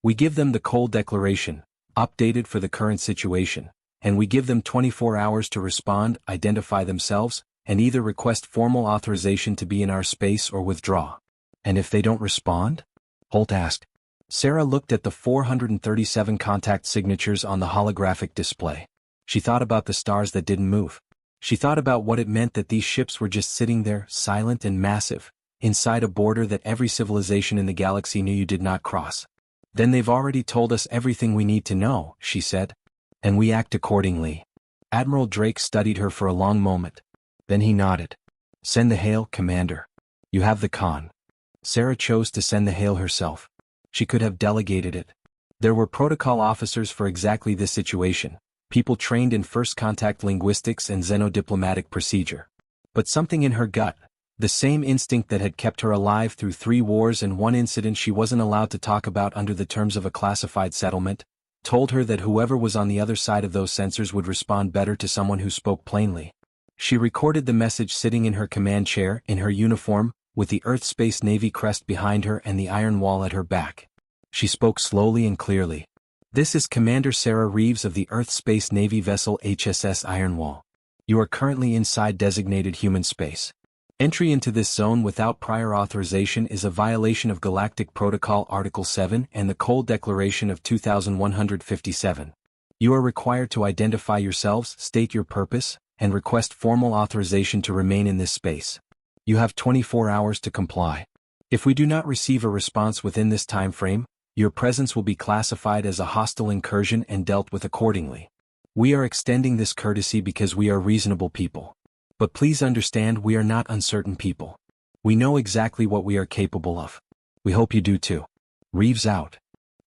We give them the cold declaration, updated for the current situation, and we give them 24 hours to respond, identify themselves, and either request formal authorization to be in our space or withdraw. And if they don't respond? Holt asked. Sarah looked at the 437 contact signatures on the holographic display. She thought about the stars that didn't move. She thought about what it meant that these ships were just sitting there, silent and massive, inside a border that every civilization in the galaxy knew you did not cross. Then they've already told us everything we need to know, she said. And we act accordingly. Admiral Drake studied her for a long moment. Then he nodded. Send the hail, Commander. You have the con. Sarah chose to send the hail herself. She could have delegated it. There were protocol officers for exactly this situation, people trained in first contact linguistics and xenodiplomatic procedure. But something in her gut, the same instinct that had kept her alive through 3 wars and 1 incident she wasn't allowed to talk about under the terms of a classified settlement, told her that whoever was on the other side of those sensors would respond better to someone who spoke plainly. She recorded the message sitting in her command chair, in her uniform, with the Earth Space Navy crest behind her and the iron wall at her back. She spoke slowly and clearly. This is Commander Sarah Reeves of the Earth Space Navy vessel HSS Ironwall. You are currently inside designated human space. Entry into this zone without prior authorization is a violation of Galactic Protocol Article 7 and the Cold Declaration of 2157. You are required to identify yourselves, state your purpose, and request formal authorization to remain in this space. You have 24 hours to comply. If we do not receive a response within this time frame, your presence will be classified as a hostile incursion and dealt with accordingly. We are extending this courtesy because we are reasonable people. But please understand we are not uncertain people. We know exactly what we are capable of. We hope you do too. Reeves out.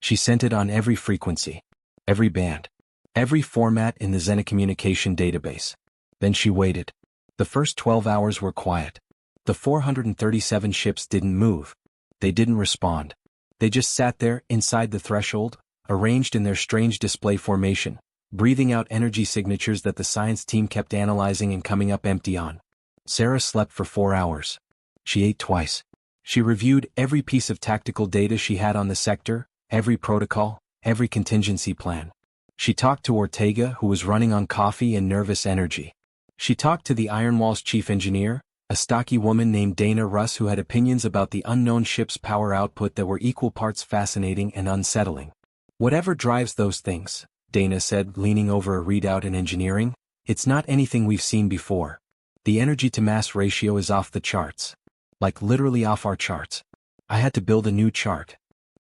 She sent it on every frequency, every band, every format in the Xenocommunication database. Then she waited. The first 12 hours were quiet. The 437 ships didn't move. They didn't respond. They just sat there, inside the threshold, arranged in their strange display formation, breathing out energy signatures that the science team kept analyzing and coming up empty on. Sarah slept for 4 hours. She ate twice. She reviewed every piece of tactical data she had on the sector, every protocol, every contingency plan. She talked to Ortega, who was running on coffee and nervous energy. She talked to the Ironwall's chief engineer, a stocky woman named Dana Russ who had opinions about the unknown ship's power output that were equal parts fascinating and unsettling. Whatever drives those things, Dana said, leaning over a readout in engineering, it's not anything we've seen before. The energy-to-mass ratio is off the charts. Like literally off our charts. I had to build a new chart.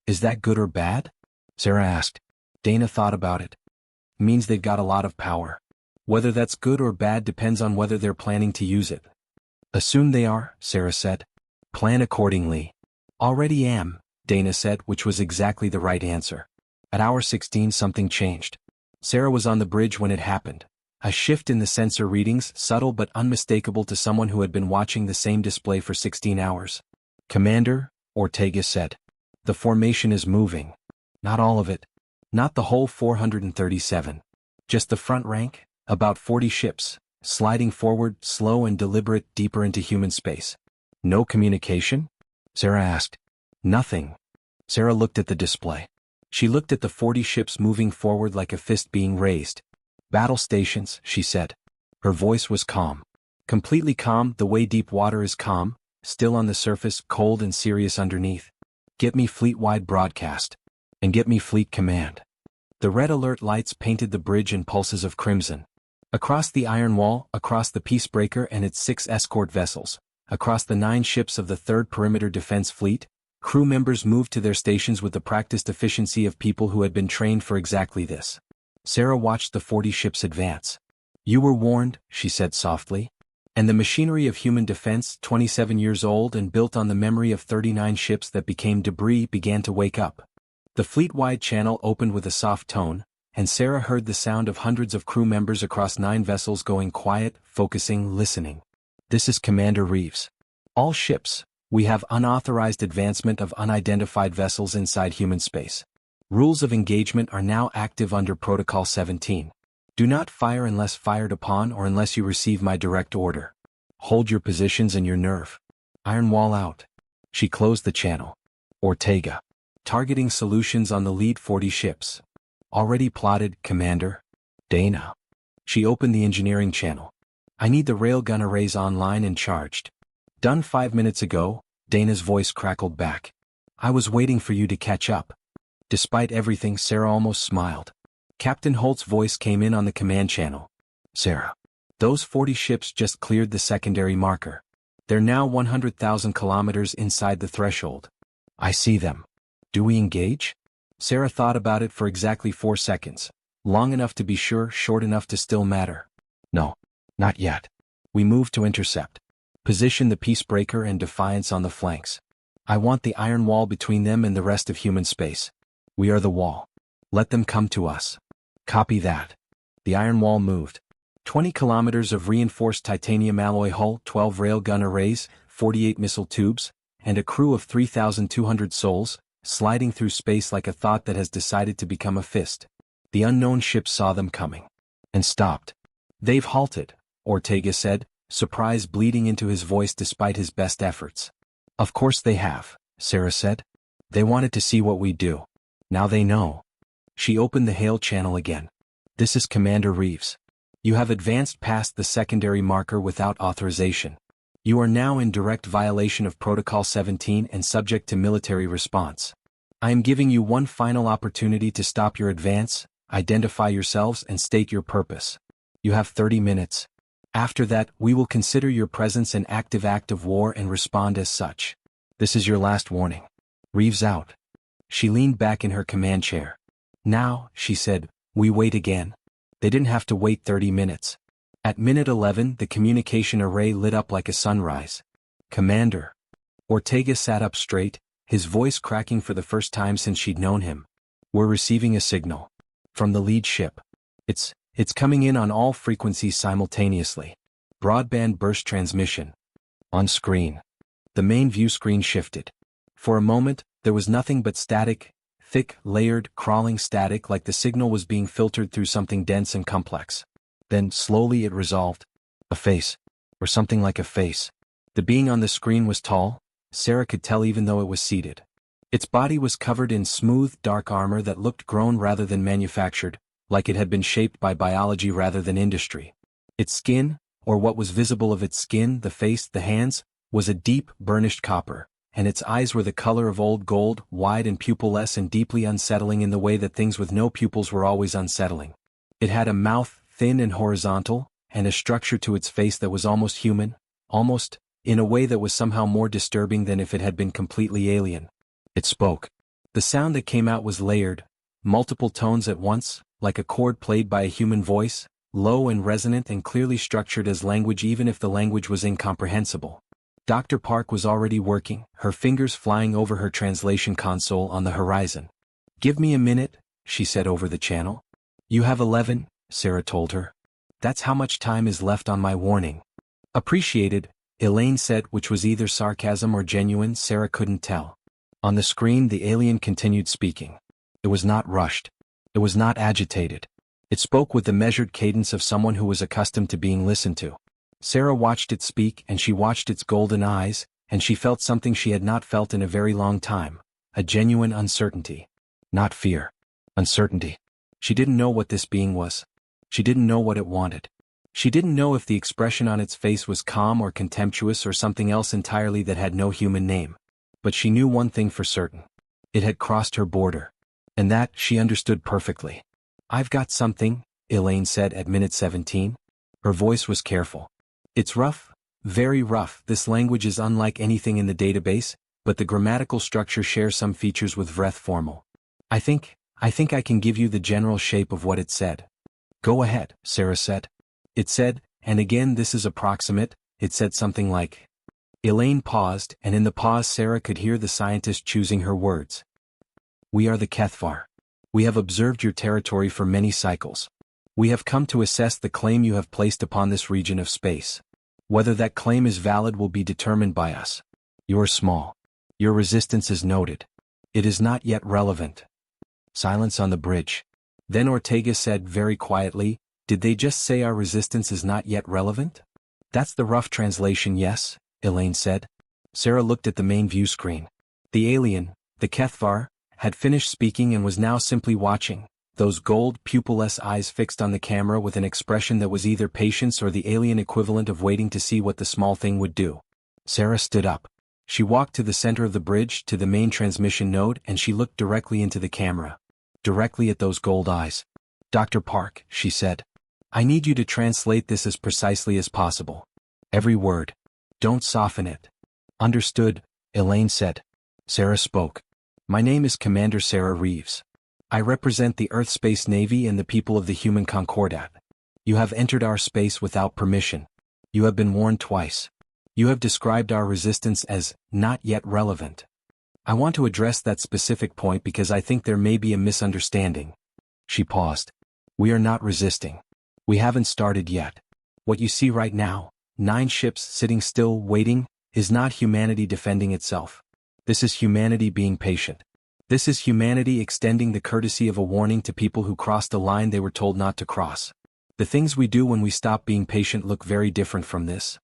Is that good or bad? Sarah asked. Dana thought about it. Means they've got a lot of power. Whether that's good or bad depends on whether they're planning to use it. Assume they are, Sarah said. Plan accordingly. Already am, Dana said, which was exactly the right answer. At hour 16 something changed. Sarah was on the bridge when it happened. A shift in the sensor readings, subtle but unmistakable to someone who had been watching the same display for 16 hours. Commander, Ortega said. The formation is moving. Not all of it. Not the whole 437. Just the front rank, about 40 ships, sliding forward, slow and deliberate, deeper into human space. No communication? Sarah asked. Nothing. Sarah looked at the display. She looked at the 40 ships moving forward like a fist being raised. Battle stations, she said. Her voice was calm. Completely calm, the way deep water is calm, still on the surface, cold and serious underneath. Get me fleet-wide broadcast. And get me fleet command. The red alert lights painted the bridge in pulses of crimson. Across the iron wall, across the Peacebreaker and its 6 escort vessels, across the 9 ships of the 3rd Perimeter Defense Fleet, crew members moved to their stations with the practiced efficiency of people who had been trained for exactly this. Sarah watched the 40 ships advance. You were warned, she said softly. And the machinery of human defense, 27 years old and built on the memory of 39 ships that became debris, began to wake up. The fleet-wide channel opened with a soft tone, and Sarah heard the sound of hundreds of crew members across 9 vessels going quiet, focusing, listening. This is Commander Reeves. All ships. We have unauthorized advancement of unidentified vessels inside human space. Rules of engagement are now active under Protocol 17. Do not fire unless fired upon or unless you receive my direct order. Hold your positions and your nerve. Iron wall out. She closed the channel. Ortega. Targeting solutions on the lead 40 ships. Already plotted, Commander. Dana. She opened the engineering channel. I need the railgun arrays online and charged. Done 5 minutes ago, Dana's voice crackled back. I was waiting for you to catch up. Despite everything, Sarah almost smiled. Captain Holt's voice came in on the command channel. Sarah. Those 40 ships just cleared the secondary marker. They're now 100,000 kilometers inside the threshold. I see them. Do we engage? Sarah thought about it for exactly 4 seconds. Long enough to be sure, short enough to still matter. No. Not yet. We move to intercept. Position the Peacebreaker and Defiance on the flanks. I want the iron wall between them and the rest of human space. We are the wall. Let them come to us. Copy that. The iron wall moved. 20 kilometers of reinforced titanium alloy hull, 12 railgun arrays, 48 missile tubes, and a crew of 3,200 souls, sliding through space like a thought that has decided to become a fist. The unknown ship saw them coming. And stopped. They've halted, Ortega said, surprise bleeding into his voice despite his best efforts. Of course they have, Sarah said. They wanted to see what we do. Now they know. She opened the hail channel again. This is Commander Reeves. You have advanced past the secondary marker without authorization. You are now in direct violation of Protocol 17 and subject to military response. I am giving you one final opportunity to stop your advance, identify yourselves and state your purpose. You have 30 minutes. After that, we will consider your presence an active act of war and respond as such. This is your last warning. Reeves out. She leaned back in her command chair. Now, she said, we wait again. They didn't have to wait 30 minutes. At minute 11, the communication array lit up like a sunrise. Commander. Ortega sat up straight, his voice cracking for the first time since she'd known him. We're receiving a signal. From the lead ship. It's coming in on all frequencies simultaneously. Broadband burst transmission. On screen. The main view screen shifted. For a moment, there was nothing but static, thick, layered, crawling static like the signal was being filtered through something dense and complex. Then, slowly it resolved. A face. Or something like a face. The being on the screen was tall, Sarah could tell even though it was seated. Its body was covered in smooth, dark armor that looked grown rather than manufactured, like it had been shaped by biology rather than industry. Its skin, or what was visible of its skin, the face, the hands, was a deep, burnished copper, and its eyes were the color of old gold, wide and pupilless and deeply unsettling in the way that things with no pupils were always unsettling. It had a mouth, thin and horizontal, and a structure to its face that was almost human, almost, in a way that was somehow more disturbing than if it had been completely alien. It spoke. The sound that came out was layered, multiple tones at once, like a chord played by a human voice, low and resonant and clearly structured as language even if the language was incomprehensible. Dr. Park was already working, her fingers flying over her translation console on the horizon. Give me a minute, she said over the channel. You have 11, Sarah told her. That's how much time is left on my warning. Appreciated, Elaine said, which was either sarcasm or genuine, Sarah couldn't tell. On the screen the alien continued speaking. It was not rushed. It was not agitated. It spoke with the measured cadence of someone who was accustomed to being listened to. Sarah watched it speak and she watched its golden eyes, and she felt something she had not felt in a very long time, a genuine uncertainty. Not fear. Uncertainty. She didn't know what this being was. She didn't know what it wanted. She didn't know if the expression on its face was calm or contemptuous or something else entirely that had no human name. But she knew one thing for certain. It had crossed her border. And that, she understood perfectly. I've got something, Elaine said at minute 17. Her voice was careful. It's rough, very rough. This language is unlike anything in the database, but the grammatical structure shares some features with Vreth formal. I think I can give you the general shape of what it said. Go ahead, Sarah said. It said, and again this is approximate, it said something like. Elaine paused, and in the pause Sarah could hear the scientist choosing her words. We are the Kethvar. We have observed your territory for many cycles. We have come to assess the claim you have placed upon this region of space. Whether that claim is valid will be determined by us. You are small. Your resistance is noted. It is not yet relevant. Silence on the bridge. Then Ortega said very quietly, did they just say our resistance is not yet relevant? That's the rough translation, yes, Elaine said. Sarah looked at the main view screen. The alien, the Kethvar, had finished speaking and was now simply watching, those gold, pupilless eyes fixed on the camera with an expression that was either patience or the alien equivalent of waiting to see what the small thing would do. Sarah stood up. She walked to the center of the bridge, to the main transmission node, and she looked directly into the camera. Directly at those gold eyes. "Dr. Park," she said. "I need you to translate this as precisely as possible. Every word. Don't soften it." "Understood," Elaine said. Sarah spoke. "My name is Commander Sarah Reeves. I represent the Earth Space Navy and the people of the Human Concordat. You have entered our space without permission. You have been warned twice. You have described our resistance as not yet relevant. I want to address that specific point because I think there may be a misunderstanding." She paused. "We are not resisting. We haven't started yet. What you see right now, 9 ships sitting still waiting, is not humanity defending itself. This is humanity being patient. This is humanity extending the courtesy of a warning to people who crossed a line they were told not to cross. The things we do when we stop being patient look very different from this."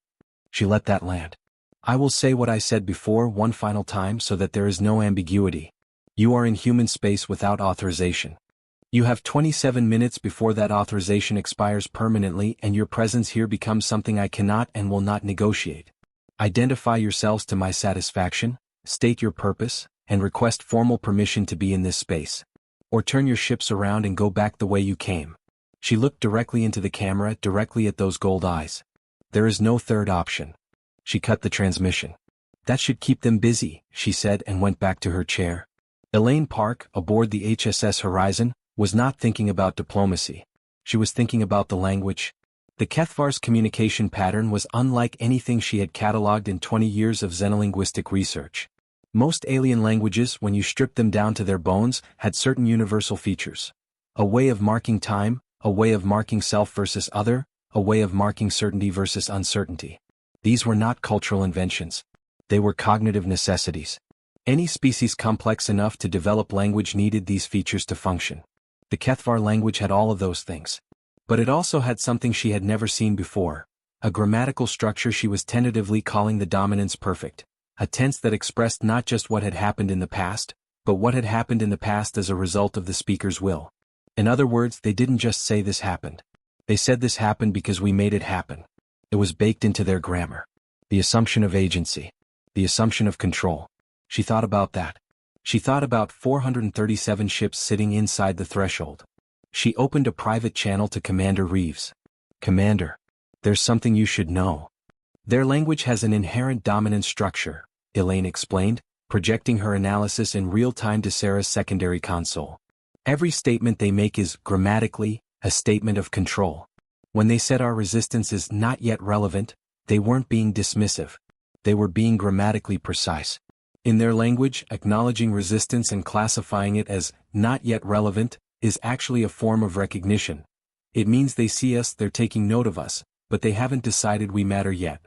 She let that land. "I will say what I said before one final time so that there is no ambiguity. You are in human space without authorization. You have 27 minutes before that authorization expires permanently, and your presence here becomes something I cannot and will not negotiate. Identify yourselves to my satisfaction, state your purpose, and request formal permission to be in this space. Or turn your ships around and go back the way you came." She looked directly into the camera, directly at those gold eyes. "There is no third option." She cut the transmission. "That should keep them busy," she said, and went back to her chair. Elaine Park, aboard the HSS Horizon, was not thinking about diplomacy. She was thinking about the language. The Kethvar's communication pattern was unlike anything she had catalogued in 20 years of xenolinguistic research. Most alien languages, when you stripped them down to their bones, had certain universal features. A way of marking time, a way of marking self versus other, a way of marking certainty versus uncertainty. These were not cultural inventions. They were cognitive necessities. Any species complex enough to develop language needed these features to function. The Kethvar language had all of those things. But it also had something she had never seen before, a grammatical structure she was tentatively calling the dominance perfect, a tense that expressed not just what had happened in the past, but what had happened in the past as a result of the speaker's will. In other words, they didn't just say this happened. They said this happened because we made it happen. It was baked into their grammar. The assumption of agency. The assumption of control. She thought about that. She thought about 437 ships sitting inside the threshold. She opened a private channel to Commander Reeves. "Commander, there's something you should know. Their language has an inherent dominant structure," Elaine explained, projecting her analysis in real time to Sarah's secondary console. "Every statement they make is, grammatically, a statement of control. When they said our resistance is not yet relevant, they weren't being dismissive. They were being grammatically precise. In their language, acknowledging resistance and classifying it as not yet relevant is actually a form of recognition. It means they see us, they're taking note of us, but they haven't decided we matter yet."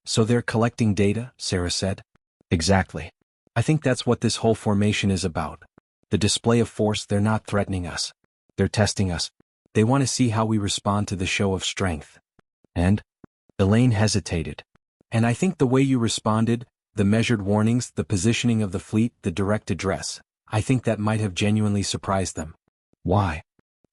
"So they're collecting data," Sarah said. "Exactly. I think that's what this whole formation is about. The display of force. They're not threatening us. They're testing us. They want to see how we respond to the show of strength." "And?" Elaine hesitated. "And I think the way you responded, the measured warnings, the positioning of the fleet, the direct address, I think that might have genuinely surprised them." "Why?"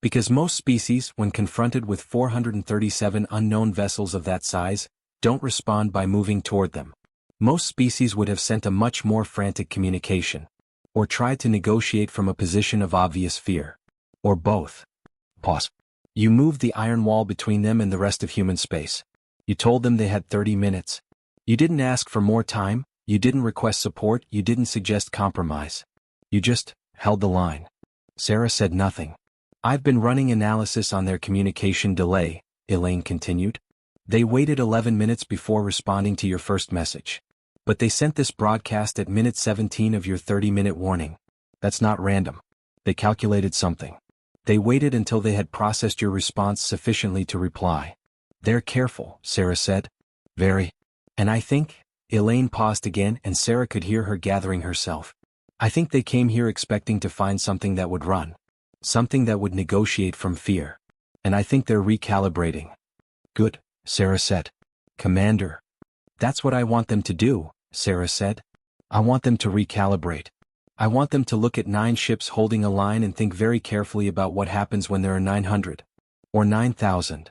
"Because most species, when confronted with 437 unknown vessels of that size, don't respond by moving toward them. Most species would have sent a much more frantic communication. Or tried to negotiate from a position of obvious fear. Or both." Pause. "You moved the iron wall between them and the rest of human space. You told them they had 30 minutes. You didn't ask for more time, you didn't request support, you didn't suggest compromise. You just held the line." Sarah said nothing. "I've been running analysis on their communication delay," Elaine continued. "They waited 11 minutes before responding to your first message. But they sent this broadcast at minute 17 of your 30-minute warning. That's not random. They calculated something. They waited until they had processed your response sufficiently to reply. They're careful," Sarah said. "Very. And I think," Elaine paused again and Sarah could hear her gathering herself. "I think they came here expecting to find something that would run. Something that would negotiate from fear. And I think they're recalibrating." "Good," Sarah said. "Commander." "That's what I want them to do," Sarah said. "I want them to recalibrate. I want them to look at 9 ships holding a line and think very carefully about what happens when there are 900. Or 9,000.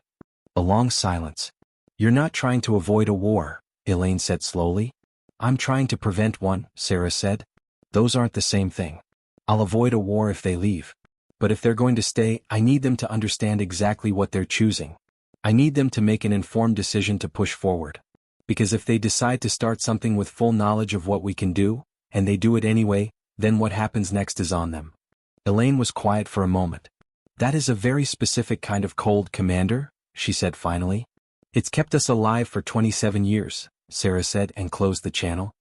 A long silence. You're not trying to avoid a war, Elaine said slowly. I'm trying to prevent one, Sarah said. Those aren't the same thing. I'll avoid a war if they leave. But if they're going to stay, I need them to understand exactly what they're choosing. I need them to make an informed decision to push forward. Because if they decide to start something with full knowledge of what we can do, and they do it anyway, then what happens next is on them. Elaine was quiet for a moment. That is a very specific kind of cold, Commander, she said finally. It's kept us alive for 27 years, Sarah said and closed the channel.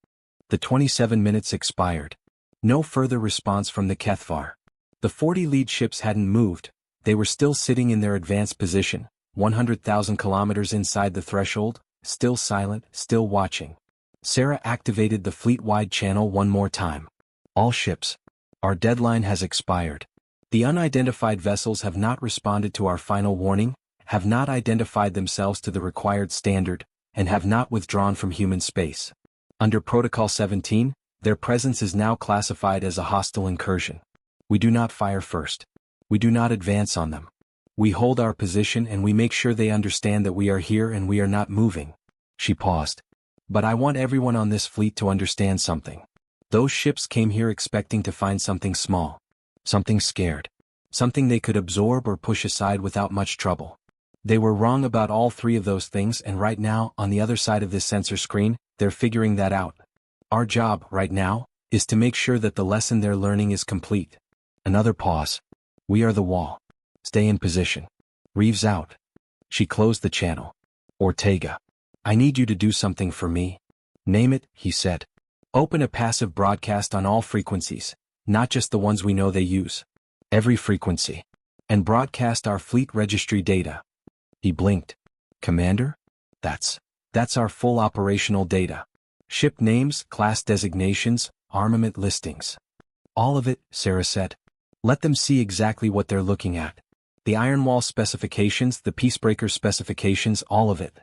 The 27 minutes expired. No further response from the Kethvar. The 40 lead ships hadn't moved, they were still sitting in their advanced position, 100,000 kilometers inside the threshold, still silent, still watching. Sarah activated the fleet-wide channel one more time. All ships. Our deadline has expired. The unidentified vessels have not responded to our final warning, have not identified themselves to the required standard, and have not withdrawn from human space. Under Protocol 17, their presence is now classified as a hostile incursion. We do not fire first. We do not advance on them. We hold our position and we make sure they understand that we are here and we are not moving. She paused. But I want everyone on this fleet to understand something. Those ships came here expecting to find something small. Something scared. Something they could absorb or push aside without much trouble. They were wrong about all 3 of those things, and right now, on the other side of this sensor screen, they're figuring that out. Our job, right now, is to make sure that the lesson they're learning is complete. Another pause. We are the wall. Stay in position. Reeves out. She closed the channel. Ortega. I need you to do something for me. Name it, he said. Open a passive broadcast on all frequencies, not just the ones we know they use. Every frequency. And broadcast our fleet registry data. He blinked. Commander? That's our full operational data. Ship names, class designations, armament listings. All of it, Sarah said. Let them see exactly what they're looking at. The Iron Wall specifications, the Peacebreaker specifications, all of it.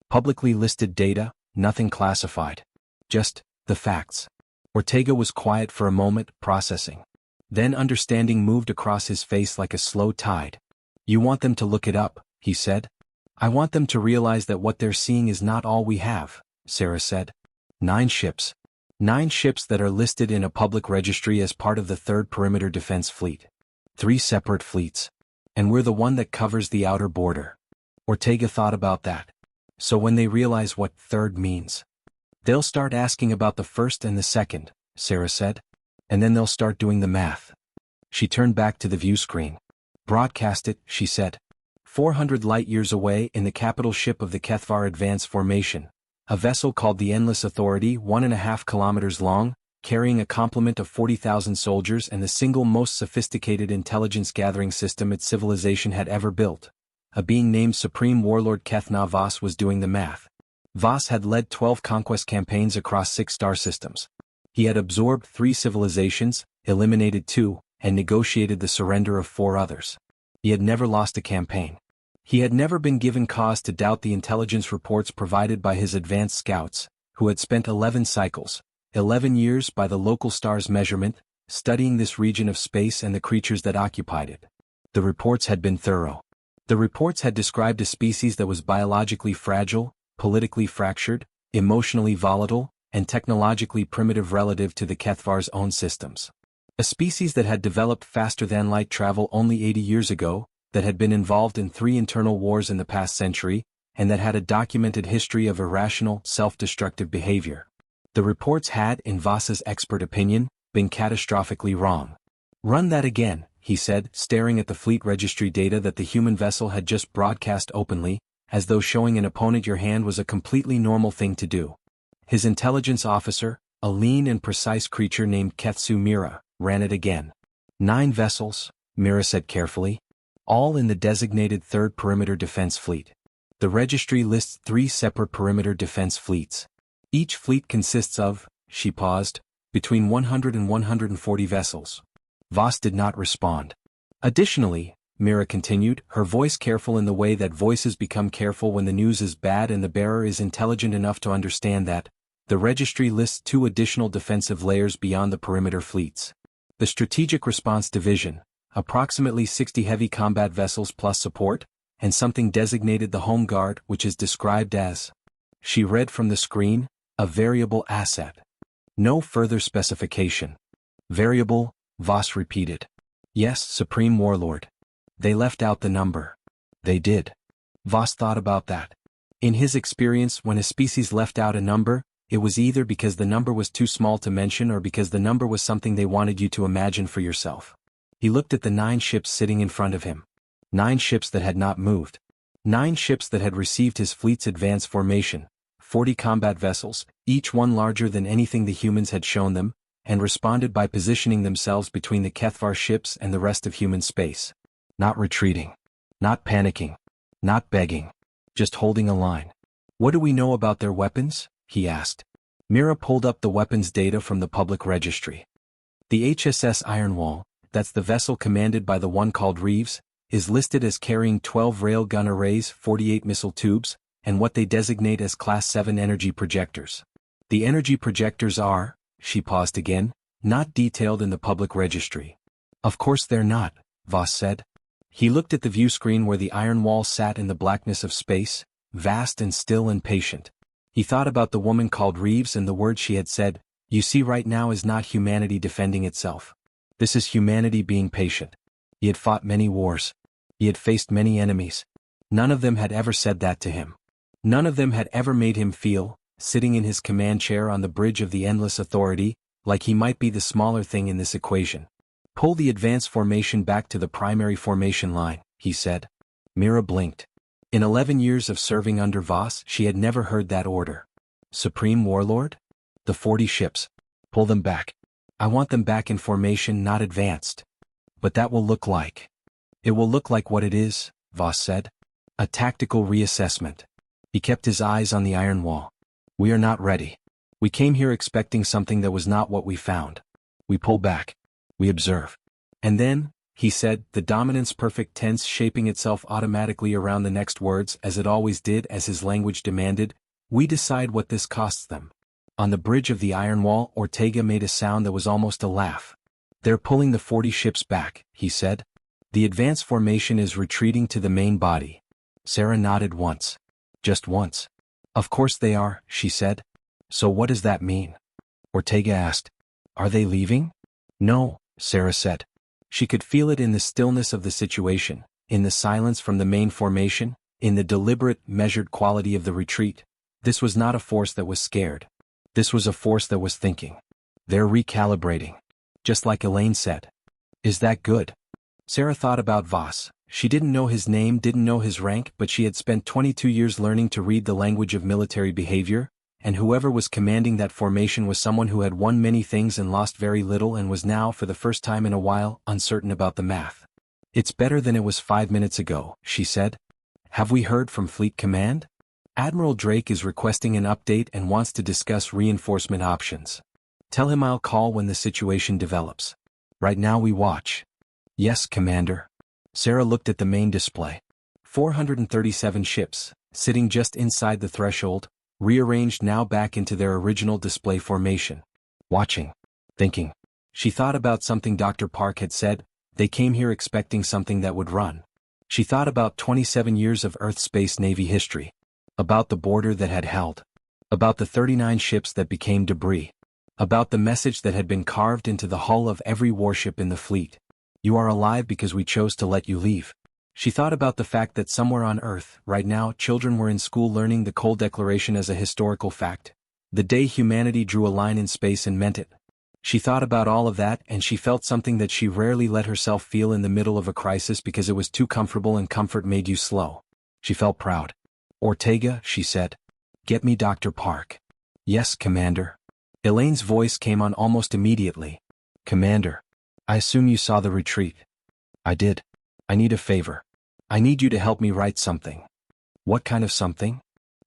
Publicly listed data, nothing classified. Just the facts. Ortega was quiet for a moment, processing. Then understanding moved across his face like a slow tide. You want them to look it up, he said. I want them to realize that what they're seeing is not all we have, Sarah said. 9 ships. 9 ships that are listed in a public registry as part of the 3rd Perimeter Defense Fleet. 3 separate fleets. And we're the one that covers the outer border. Ortega thought about that. So when they realize what 3rd means, they'll start asking about the 1st and the 2nd, Sarah said. And then they'll start doing the math. She turned back to the view screen. Broadcast it, she said. 400 light-years away in the capital ship of the Kethvar Advance Formation. A vessel called the Endless Authority, 1.5 kilometers long, carrying a complement of 40,000 soldiers and the single most sophisticated intelligence-gathering system its civilization had ever built. A being named Supreme Warlord Kethna Voss was doing the math. Voss had led 12 conquest campaigns across 6 star systems. He had absorbed 3 civilizations, eliminated 2, and negotiated the surrender of 4 others. He had never lost a campaign. He had never been given cause to doubt the intelligence reports provided by his advanced scouts, who had spent 11 cycles, 11 years by the local star's measurement, studying this region of space and the creatures that occupied it. The reports had been thorough. The reports had described a species that was biologically fragile, politically fractured, emotionally volatile, and technologically primitive relative to the Kethvar's own systems. A species that had developed faster than light travel only 80 years ago, that had been involved in 3 internal wars in the past century, and that had a documented history of irrational, self-destructive behavior. The reports had, in Voss's expert opinion, been catastrophically wrong. Run that again, he said, staring at the fleet registry data that the human vessel had just broadcast openly, as though showing an opponent your hand was a completely normal thing to do. His intelligence officer, a lean and precise creature named Ketsu Mira, ran it again. 9 vessels, Mira said carefully. All in the designated 3rd Perimeter Defense Fleet. The registry lists 3 separate perimeter defense fleets. Each fleet consists of, she paused, between 100 and 140 vessels. Voss did not respond. Additionally, Mira continued, her voice careful in the way that voices become careful when the news is bad and the bearer is intelligent enough to understand that, The registry lists 2 additional defensive layers beyond the perimeter fleets. The Strategic Response Division, approximately 60 heavy combat vessels plus support, and something designated the Home Guard, which is described as, she read from the screen, a variable asset. No further specification. Variable, Voss repeated. Yes, Supreme Warlord. They left out the number. They did. Voss thought about that. In his experience, when a species left out a number, it was either because the number was too small to mention or because the number was something they wanted you to imagine for yourself. He looked at the 9 ships sitting in front of him. 9 ships that had not moved. 9 ships that had received his fleet's advance formation. 40 combat vessels, each one larger than anything the humans had shown them, and responded by positioning themselves between the Kethvar ships and the rest of human space. Not retreating. Not panicking. Not begging. Just holding a line. What do we know about their weapons? He asked. Mira pulled up the weapons data from the public registry. The HSS Ironwall, that's the vessel commanded by the one called Reeves, is listed as carrying 12 railgun arrays, 48 missile tubes, and what they designate as Class 7 energy projectors. The energy projectors are, she paused again, not detailed in the public registry. Of course they're not, Voss said. He looked at the view screen where the iron wall sat in the blackness of space, vast and still and patient. He thought about the woman called Reeves and the word she had said, you see right now is not humanity defending itself. This is humanity being patient. He had fought many wars. He had faced many enemies. None of them had ever said that to him. None of them had ever made him feel, sitting in his command chair on the bridge of the endless authority, like he might be the smaller thing in this equation. Pull the advance formation back to the primary formation line, he said. Mira blinked. In 11 years of serving under Voss, she had never heard that order. Supreme Warlord? The 40 ships. Pull them back. I want them back in formation, not advanced. But that will look like. It will look like what it is, Voss said. A tactical reassessment. He kept his eyes on the iron wall. We are not ready. We came here expecting something that was not what we found. We pull back. We observe. And then, he said, the dominance perfect tense shaping itself automatically around the next words as it always did as his language demanded, we decide what this costs them. On the bridge of the iron wall, Ortega made a sound that was almost a laugh. They're pulling the 40 ships back, he said. The advance formation is retreating to the main body. Sarah nodded once. Just once. Of course they are, she said. So what does that mean? Ortega asked. Are they leaving? No, Sarah said. She could feel it in the stillness of the situation, in the silence from the main formation, in the deliberate, measured quality of the retreat. This was not a force that was scared. This was a force that was thinking. They're recalibrating. Just like Elaine said. Is that good? Sarah thought about Voss. She didn't know his name, didn't know his rank, but she had spent 22 years learning to read the language of military behavior, and whoever was commanding that formation was someone who had won many things and lost very little and was now, for the first time in a while, uncertain about the math. It's better than it was 5 minutes ago, she said. Have we heard from Fleet Command? Admiral Drake is requesting an update and wants to discuss reinforcement options. Tell him I'll call when the situation develops. Right now we watch. Yes, Commander. Sarah looked at the main display. 437 ships, sitting just inside the threshold, rearranged now back into their original display formation. Watching. Thinking. She thought about something Dr. Park had said, they came here expecting something that would run. She thought about 27 years of Earth Space Navy history. About the border that had held. About the 39 ships that became debris. About the message that had been carved into the hull of every warship in the fleet. You are alive because we chose to let you leave. She thought about the fact that somewhere on Earth, right now, children were in school learning the Cole Declaration as a historical fact. The day humanity drew a line in space and meant it. She thought about all of that and she felt something that she rarely let herself feel in the middle of a crisis because it was too comfortable and comfort made you slow. She felt proud. Ortega, she said. Get me Dr. Park. Yes, Commander. Elaine's voice came on almost immediately. Commander. I assume you saw the retreat. I did. I need a favor. I need you to help me write something. What kind of something?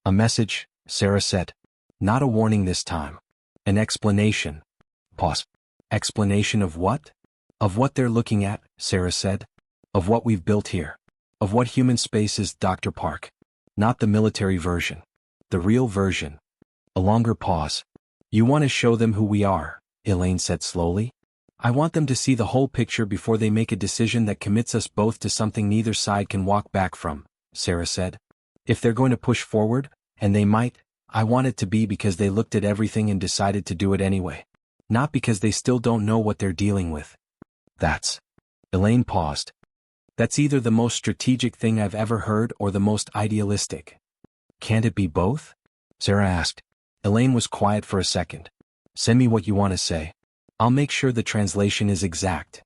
A message, Sarah said. Not a warning this time. An explanation. Pause. Explanation of what? Of what they're looking at, Sarah said. Of what we've built here. Of what human space is, Dr. Park. Not the military version. The real version. A longer pause. You want to show them who we are, Elaine said slowly. I want them to see the whole picture before they make a decision that commits us both to something neither side can walk back from, Sarah said. If they're going to push forward, and they might, I want it to be because they looked at everything and decided to do it anyway. Not because they still don't know what they're dealing with. That's. Elaine paused. That's either the most strategic thing I've ever heard or the most idealistic. Can't it be both? Sarah asked. Elaine was quiet for a second. Send me what you want to say. I'll make sure the translation is exact.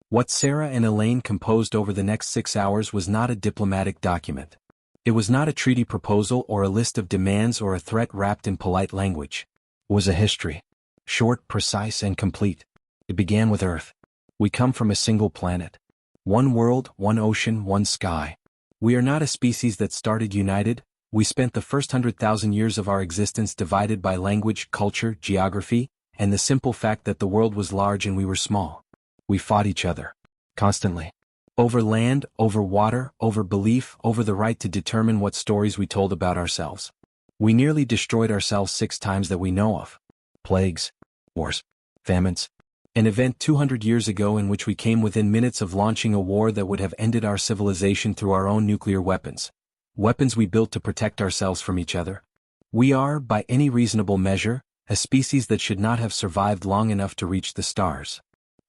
What Sarah and Elaine composed over the next 6 hours was not a diplomatic document. It was not a treaty proposal or a list of demands or a threat wrapped in polite language. It was a history. Short, precise, and complete. It began with Earth. We come from a single planet. One world, one ocean, one sky. We are not a species that started united. We spent the first 100,000 years of our existence divided by language, culture, geography, and the simple fact that the world was large and we were small. We fought each other. Constantly. Over land, over water, over belief, over the right to determine what stories we told about ourselves. We nearly destroyed ourselves 6 times that we know of. Plagues, wars, famines. An event 200 years ago in which we came within minutes of launching a war that would have ended our civilization through our own nuclear weapons. Weapons we built to protect ourselves from each other. We are, by any reasonable measure, a species that should not have survived long enough to reach the stars.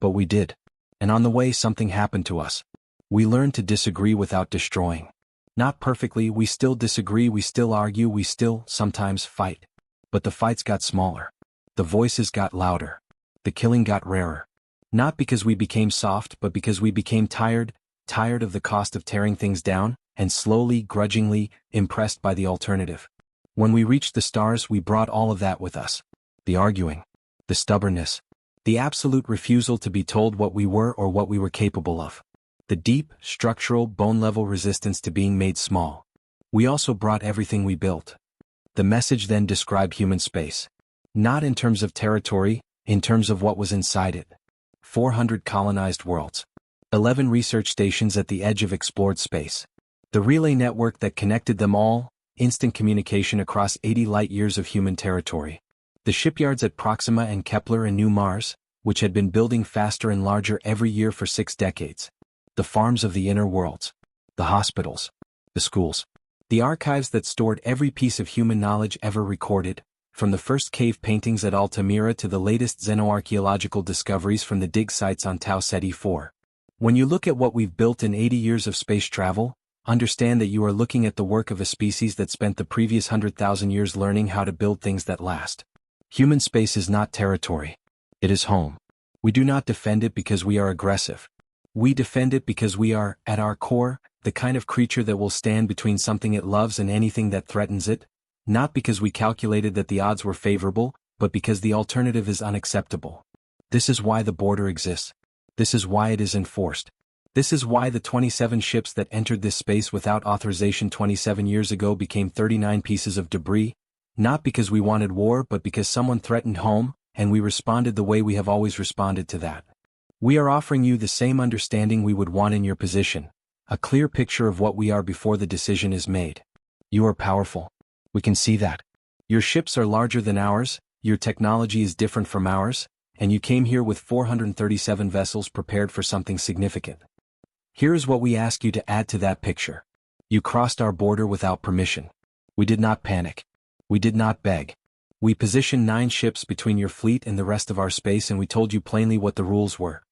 But we did. And on the way something happened to us. We learned to disagree without destroying. Not perfectly, we still disagree, we still argue, we still, sometimes, fight. But the fights got smaller. The voices got louder. The killing got rarer. Not because we became soft, but because we became tired of the cost of tearing things down, and slowly, grudgingly, impressed by the alternative. When we reached the stars, we brought all of that with us. The arguing. The stubbornness. The absolute refusal to be told what we were or what we were capable of. The deep, structural, bone-level resistance to being made small. We also brought everything we built. The message then described human space. Not in terms of territory, in terms of what was inside it. 400 colonized worlds. 11 research stations at the edge of explored space. The relay network that connected them all, instant communication across 80 light-years of human territory. The shipyards at Proxima and Kepler and New Mars, which had been building faster and larger every year for 6 decades. The farms of the inner worlds. The hospitals. The schools. The archives that stored every piece of human knowledge ever recorded, from the first cave paintings at Altamira to the latest xenoarchaeological discoveries from the dig sites on Tau Ceti 4. When you look at what we've built in 80 years of space travel, understand that you are looking at the work of a species that spent the previous 100,000 years learning how to build things that last. Human space is not territory. It is home. We do not defend it because we are aggressive. We defend it because we are, at our core, the kind of creature that will stand between something it loves and anything that threatens it, not because we calculated that the odds were favorable, but because the alternative is unacceptable. This is why the border exists. This is why it is enforced. This is why the 27 ships that entered this space without authorization 27 years ago became 39 pieces of debris, not because we wanted war but because someone threatened home, and we responded the way we have always responded to that. We are offering you the same understanding we would want in your position, a clear picture of what we are before the decision is made. You are powerful. We can see that. Your ships are larger than ours, your technology is different from ours, and you came here with 437 vessels prepared for something significant. Here is what we ask you to add to that picture. You crossed our border without permission. We did not panic. We did not beg. We positioned 9 ships between your fleet and the rest of our space and we told you plainly what the rules were.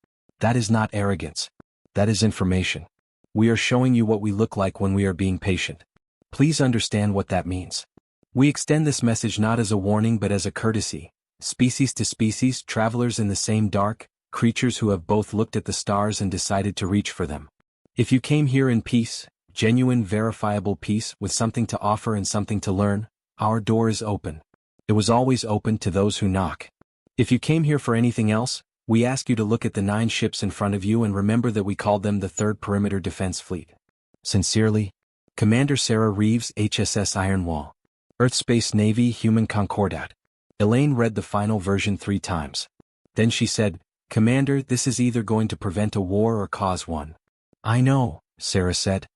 That is not arrogance. That is information. We are showing you what we look like when we are being patient. Please understand what that means. We extend this message not as a warning but as a courtesy. Species to species, travelers in the same dark, creatures who have both looked at the stars and decided to reach for them. If you came here in peace, genuine verifiable peace with something to offer and something to learn, our door is open. It was always open to those who knock. If you came here for anything else, we ask you to look at the 9 ships in front of you and remember that we called them the 3rd Perimeter Defense Fleet. Sincerely, Commander Sarah Reeves, HSS Ironwall. Earth Space Navy Human Concordat. Elaine read the final version 3 times. Then she said, Commander, this is either going to prevent a war or cause one. I know, Sarah said.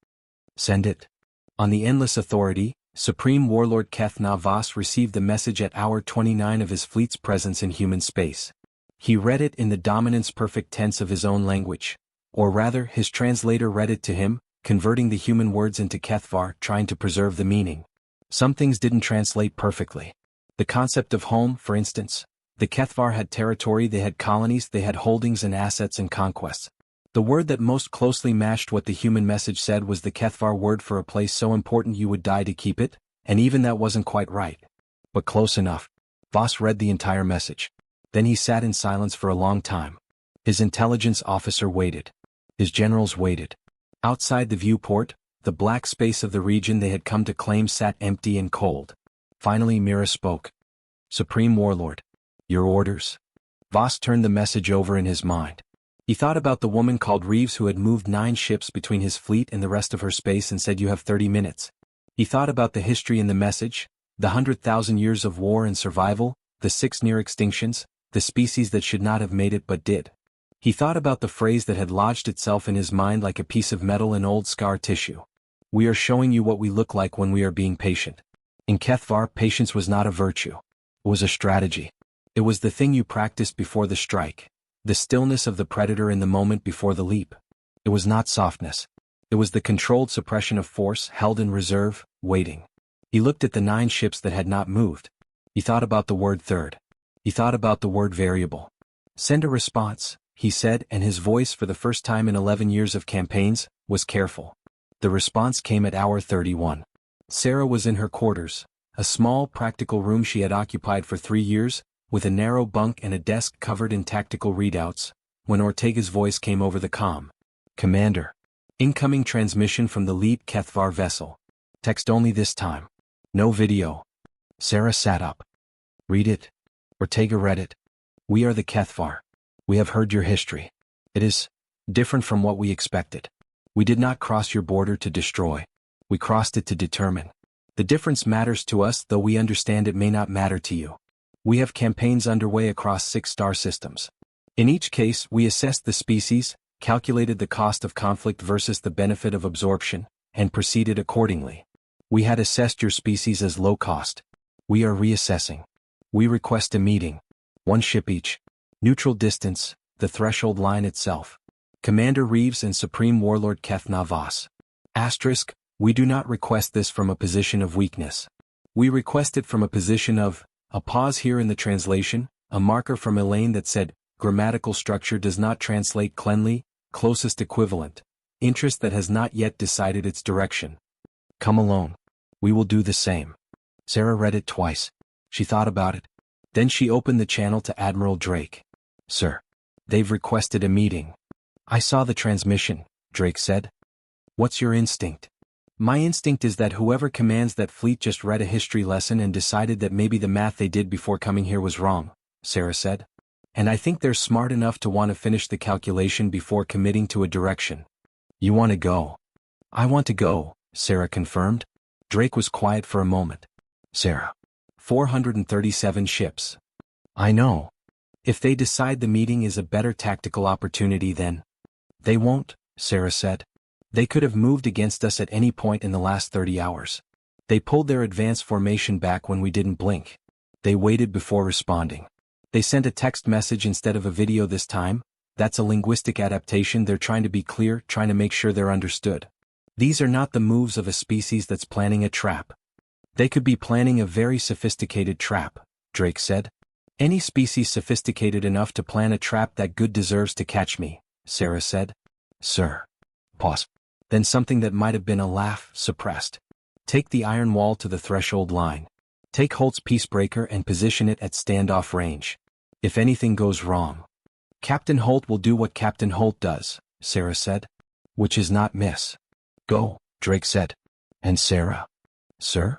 Send it. On the endless authority, Supreme Warlord Keth Na Voss received the message at hour 29 of his fleet's presence in human space. He read it in the dominance perfect tense of his own language. Or rather, his translator read it to him, converting the human words into Kethvar, trying to preserve the meaning. Some things didn't translate perfectly. The concept of home, for instance. The Kethvar had territory, they had colonies, they had holdings and assets and conquests. The word that most closely matched what the human message said was the Kethvar word for a place so important you would die to keep it, and even that wasn't quite right. But close enough. Voss read the entire message. Then he sat in silence for a long time. His intelligence officer waited. His generals waited. Outside the viewport, the black space of the region they had come to claim sat empty and cold. Finally Mira spoke. Supreme Warlord. Your orders? Voss turned the message over in his mind. He thought about the woman called Reeves who had moved 9 ships between his fleet and the rest of her space and said you have 30 minutes. He thought about the history in the message, the 100,000 years of war and survival, the 6 near extinctions, the species that should not have made it but did. He thought about the phrase that had lodged itself in his mind like a piece of metal in old scar tissue. We are showing you what we look like when we are being patient. In Kethvar, patience was not a virtue. It was a strategy. It was the thing you practiced before the strike. The stillness of the predator in the moment before the leap. It was not softness. It was the controlled suppression of force held in reserve, waiting. He looked at the 9 ships that had not moved. He thought about the word third. He thought about the word variable. Send a response, he said, and his voice for the first time in 11 years of campaigns, was careful. The response came at hour 31. Sarah was in her quarters, a small practical room she had occupied for 3 years, with a narrow bunk and a desk covered in tactical readouts, when Ortega's voice came over the comm. Commander. Incoming transmission from the lead Kethvar vessel. Text only this time. No video. Sarah sat up. Read it. Ortega read it. We are the Kethvar. We have heard your history. It is different from what we expected. We did not cross your border to destroy. We crossed it to determine. The difference matters to us, though we understand it may not matter to you. We have campaigns underway across 6 star systems. In each case, we assessed the species, calculated the cost of conflict versus the benefit of absorption, and proceeded accordingly. We had assessed your species as low cost. We are reassessing. We request a meeting. 1 ship each. Neutral distance, the threshold line itself. Commander Reeves and Supreme Warlord Keth Na Voss. Asterisk, we do not request this from a position of weakness. We request it from a position of, a pause here in the translation, a marker from Elaine that said, grammatical structure does not translate cleanly, closest equivalent. Interest that has not yet decided its direction. Come alone. We will do the same. Sarah read it twice. She thought about it. Then she opened the channel to Admiral Drake. Sir. They've requested a meeting. I saw the transmission, Drake said. What's your instinct? My instinct is that whoever commands that fleet just read a history lesson and decided that maybe the math they did before coming here was wrong, Sarah said. And I think they're smart enough to want to finish the calculation before committing to a direction. You want to go? I want to go, Sarah confirmed. Drake was quiet for a moment. Sarah. 437 ships. I know. If they decide the meeting is a better tactical opportunity then. They won't, Sarah said. They could have moved against us at any point in the last 30 hours. They pulled their advance formation back when we didn't blink. They waited before responding. They sent a text message instead of a video this time. That's a linguistic adaptation. They're trying to be clear, trying to make sure they're understood. These are not the moves of a species that's planning a trap. They could be planning a very sophisticated trap, Drake said. Any species sophisticated enough to plan a trap that good deserves to catch me, Sarah said. Sir. Pause. Then something that might have been a laugh, suppressed. Take the iron wall to the threshold line. Take Holt's peacebreaker and position it at standoff range. If anything goes wrong. Captain Holt will do what Captain Holt does, Sarah said. Which is not miss. Go, Drake said. And Sarah. Sir?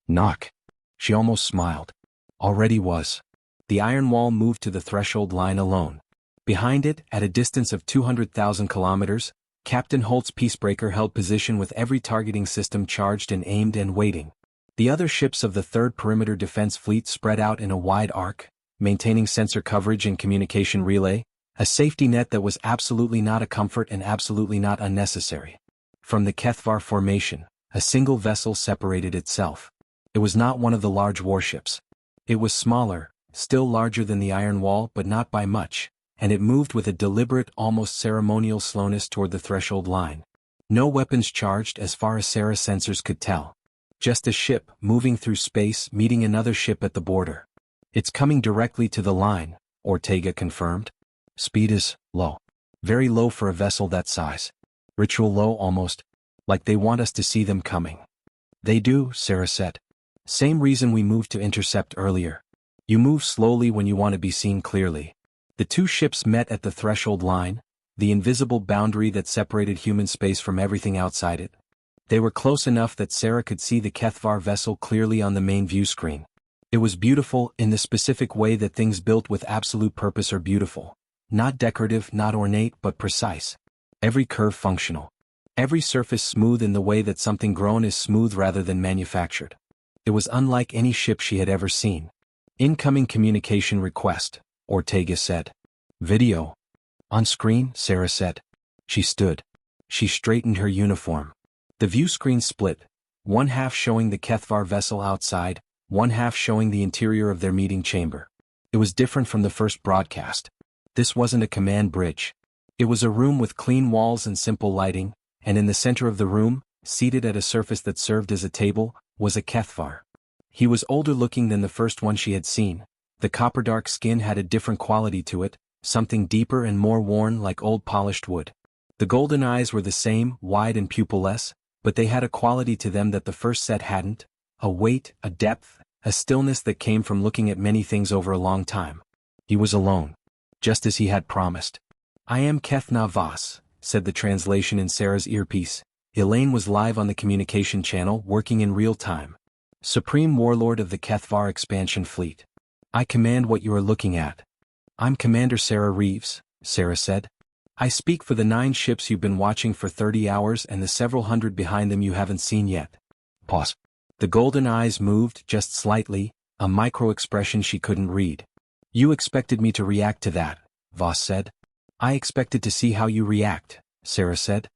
Knock. She almost smiled. Already was. The iron wall moved to the threshold line alone. Behind it, at a distance of 200,000 kilometers, Captain Holt's peacebreaker held position with every targeting system charged and aimed and waiting. The other ships of the 3rd Perimeter Defense Fleet spread out in a wide arc, maintaining sensor coverage and communication relay, a safety net that was absolutely not a comfort and absolutely not unnecessary. From the Kethvar formation, A single vessel separated itself. It was not one of the large warships. It was smaller, still larger than the iron wall but not by much, and it moved with a deliberate, almost ceremonial slowness toward the threshold line. No weapons charged as far as Sarah's sensors could tell. Just a ship moving through space meeting another ship at the border. It's coming directly to the line, Ortega confirmed. Speed is low. Very low for a vessel that size. Ritual low almost. Like they want us to see them coming. They do, Sarah said. Same reason we moved to intercept earlier. You move slowly when you want to be seen clearly. The two ships met at the threshold line, the invisible boundary that separated human space from everything outside it. They were close enough that Sarah could see the Kethvar vessel clearly on the main view screen. It was beautiful in the specific way that things built with absolute purpose are beautiful. Not decorative, not ornate, but precise. Every curve functional. Every surface smooth in the way that something grown is smooth rather than manufactured. It was unlike any ship she had ever seen. Incoming communication request, Ortega said. Video. On screen, Sarah said. She stood. She straightened her uniform. The view screen split, one half showing the Kethvar vessel outside, one half showing the interior of their meeting chamber. It was different from the first broadcast. This wasn't a command bridge. It was a room with clean walls and simple lighting, and in the center of the room, seated at a surface that served as a table, was a Kethvar. He was older looking than the first one she had seen. The copper-dark skin had a different quality to it, something deeper and more worn like old polished wood. The golden eyes were the same, wide and pupilless, but they had a quality to them that the first set hadn't, a weight, a depth, a stillness that came from looking at many things over a long time. He was alone. Just as he had promised. I am Kethna Voss, said the translation in Sarah's earpiece. Elaine was live on the communication channel, working in real time. Supreme Warlord of the Kethvar Expansion Fleet. I command what you are looking at. I'm Commander Sarah Reeves, Sarah said. I speak for the 9 ships you've been watching for 30 hours and the several hundred behind them you haven't seen yet. Pause. The golden eyes moved just slightly, a micro-expression she couldn't read. You expected me to react to that, Voss said. I expected to see how you react, Sarah said.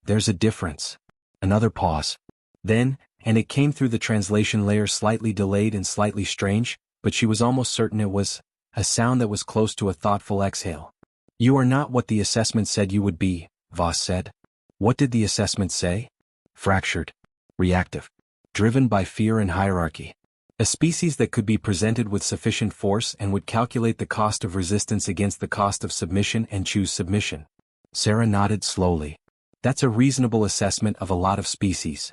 There's a difference. Another pause. Then, and it came through the translation layer slightly delayed and slightly strange, but she was almost certain it was a sound that was close to a thoughtful exhale. You are not what the assessment said you would be, Voss said. What did the assessment say? Fractured. Reactive. Driven by fear and hierarchy. A species that could be presented with sufficient force and would calculate the cost of resistance against the cost of submission and choose submission. Sarah nodded slowly. That's a reasonable assessment of a lot of species.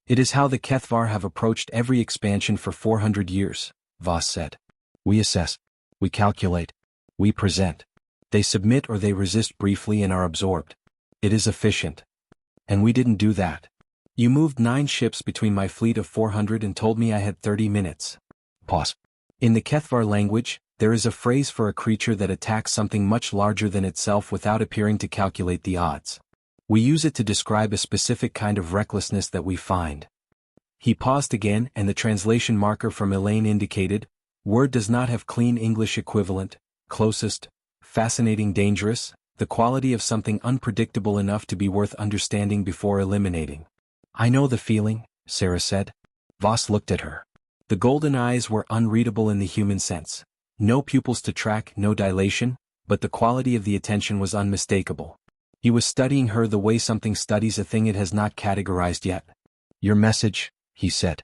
It is how the Kethvar have approached every expansion for 400 years, Voss said. We assess. We calculate. We present. They submit or they resist briefly and are absorbed. It is efficient. And we didn't do that. You moved 9 ships between my fleet of 400 and told me I had 30 minutes. Pause. In the Kethvar language, there is a phrase for a creature that attacks something much larger than itself without appearing to calculate the odds. We use it to describe a specific kind of recklessness that we find. He paused again and the translation marker from Elaine indicated, word does not have clean English equivalent, closest, fascinating dangerous, the quality of something unpredictable enough to be worth understanding before eliminating. I know the feeling, Sarah said. Voss looked at her. The golden eyes were unreadable in the human sense. No pupils to track, no dilation, but the quality of the attention was unmistakable. He was studying her the way something studies a thing it has not categorized yet. Your message, he said.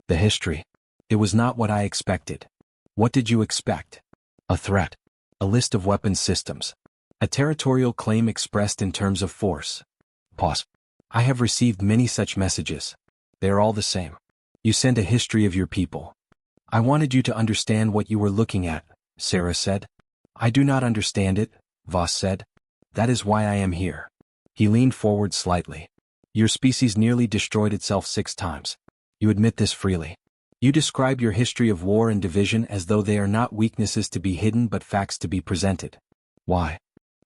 The history. It was not what I expected. What did you expect? A threat. A list of weapons systems. A territorial claim expressed in terms of force. Pause. I have received many such messages. They are all the same. You send a history of your people. I wanted you to understand what you were looking at, Sarah said. I do not understand it, Voss said. That is why I am here. He leaned forward slightly. Your species nearly destroyed itself 6 times. You admit this freely. You describe your history of war and division as though they are not weaknesses to be hidden but facts to be presented. Why?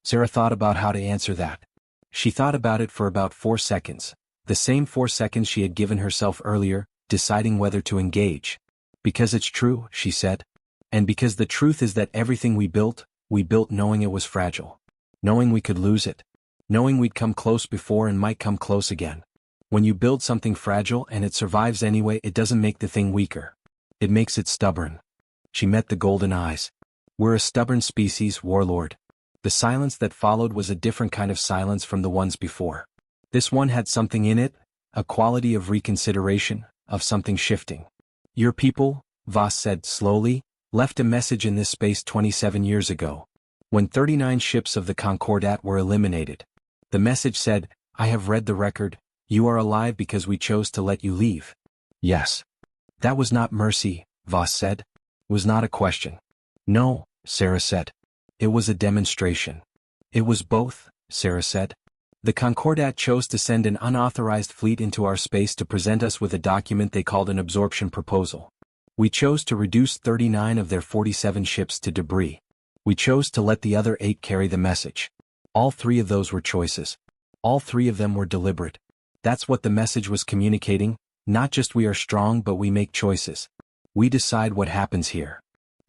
Sarah thought about how to answer that. She thought about it for about 4 seconds, the same 4 seconds she had given herself earlier, deciding whether to engage. Because it's true, she said. And because the truth is that everything we built knowing it was fragile. Knowing we could lose it. Knowing we'd come close before and might come close again. When you build something fragile and it survives anyway, it doesn't make the thing weaker. It makes it stubborn. She met the golden eyes. We're a stubborn species, warlord. The silence that followed was a different kind of silence from the ones before. This one had something in it, a quality of reconsideration, of something shifting. Your people, Voss said slowly, left a message in this space 27 years ago. When 39 ships of the Concordat were eliminated. The message said, I have read the record, you are alive because we chose to let you leave. Yes. That was not mercy, Voss said. It was not a question. No, Sarah said. It was a demonstration. It was both, Sarah said. The Concordat chose to send an unauthorized fleet into our space to present us with a document they called an absorption proposal. We chose to reduce 39 of their 47 ships to debris. We chose to let the other 8 carry the message. All 3 of those were choices. All 3 of them were deliberate. That's what the message was communicating, not just we are strong but we make choices. We decide what happens here.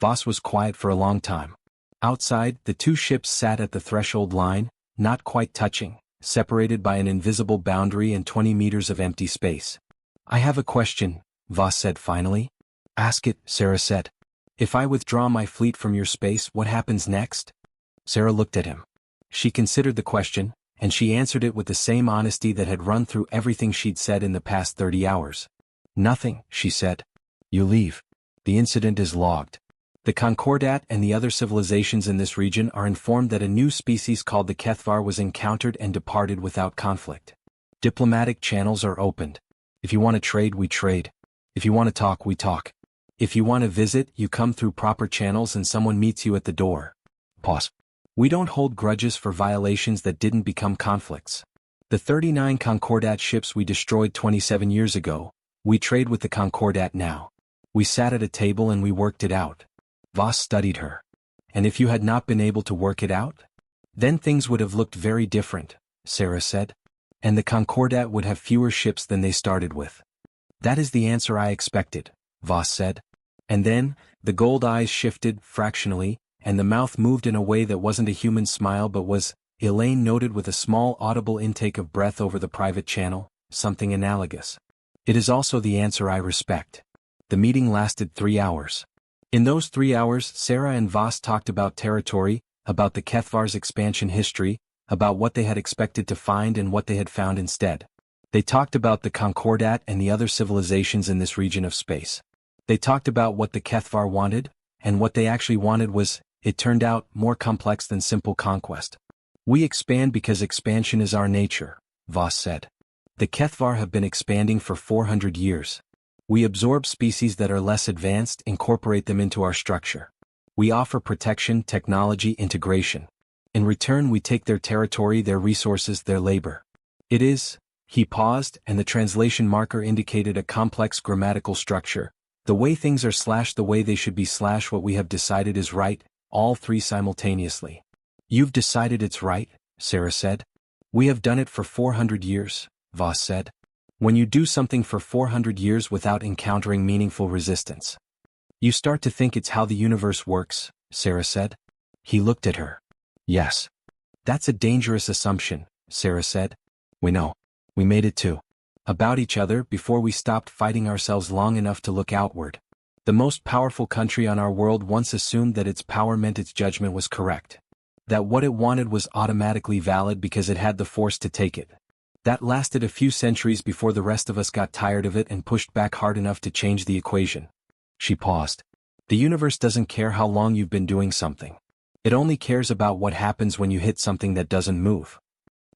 Voss was quiet for a long time. Outside, the 2 ships sat at the threshold line, not quite touching, separated by an invisible boundary and 20 meters of empty space. I have a question, Voss said finally. Ask it, Sarah said. If I withdraw my fleet from your space, what happens next? Sarah looked at him. She considered the question, and she answered it with the same honesty that had run through everything she'd said in the past 30 hours. Nothing, she said. You leave. The incident is logged. The Concordat and the other civilizations in this region are informed that a new species called the Kethvar was encountered and departed without conflict. Diplomatic channels are opened. If you want to trade, we trade. If you want to talk, we talk. If you want to visit, you come through proper channels and someone meets you at the door. Pause. We don't hold grudges for violations that didn't become conflicts. The 39 Concordat ships we destroyed 27 years ago, we trade with the Concordat now. We sat at a table and we worked it out. Voss studied her. And if you had not been able to work it out? Then things would have looked very different, Sarah said. And the Concordat would have fewer ships than they started with. That is the answer I expected, Voss said. And then, the gold eyes shifted, fractionally, and the mouth moved in a way that wasn't a human smile but was, Elaine noted with a small audible intake of breath over the private channel, something analogous. It is also the answer I respect. The meeting lasted 3 hours. In those 3 hours, Sarah and Voss talked about territory, about the Kethvar's expansion history, about what they had expected to find and what they had found instead. They talked about the Concordat and the other civilizations in this region of space. They talked about what the Kethvar wanted, and what they actually wanted was, it turned out, more complex than simple conquest. We expand because expansion is our nature, Voss said. The Kethvar have been expanding for 400 years. We absorb species that are less advanced, incorporate them into our structure. We offer protection, technology, integration. In return, we take their territory, their resources, their labor. It is, he paused, and the translation marker indicated a complex grammatical structure. The way things are / the way they should / what we have decided is right, all 3 simultaneously. You've decided it's right, Sarah said. We have done it for 400 years, Voss said. When you do something for 400 years without encountering meaningful resistance, you start to think it's how the universe works, Sarah said. He looked at her. Yes. That's a dangerous assumption, Sarah said. We know. We made it too. About each other before we stopped fighting ourselves long enough to look outward. The most powerful country on our world once assumed that its power meant its judgment was correct. That what it wanted was automatically valid because it had the force to take it. That lasted a few centuries before the rest of us got tired of it and pushed back hard enough to change the equation. She paused. The universe doesn't care how long you've been doing something. It only cares about what happens when you hit something that doesn't move.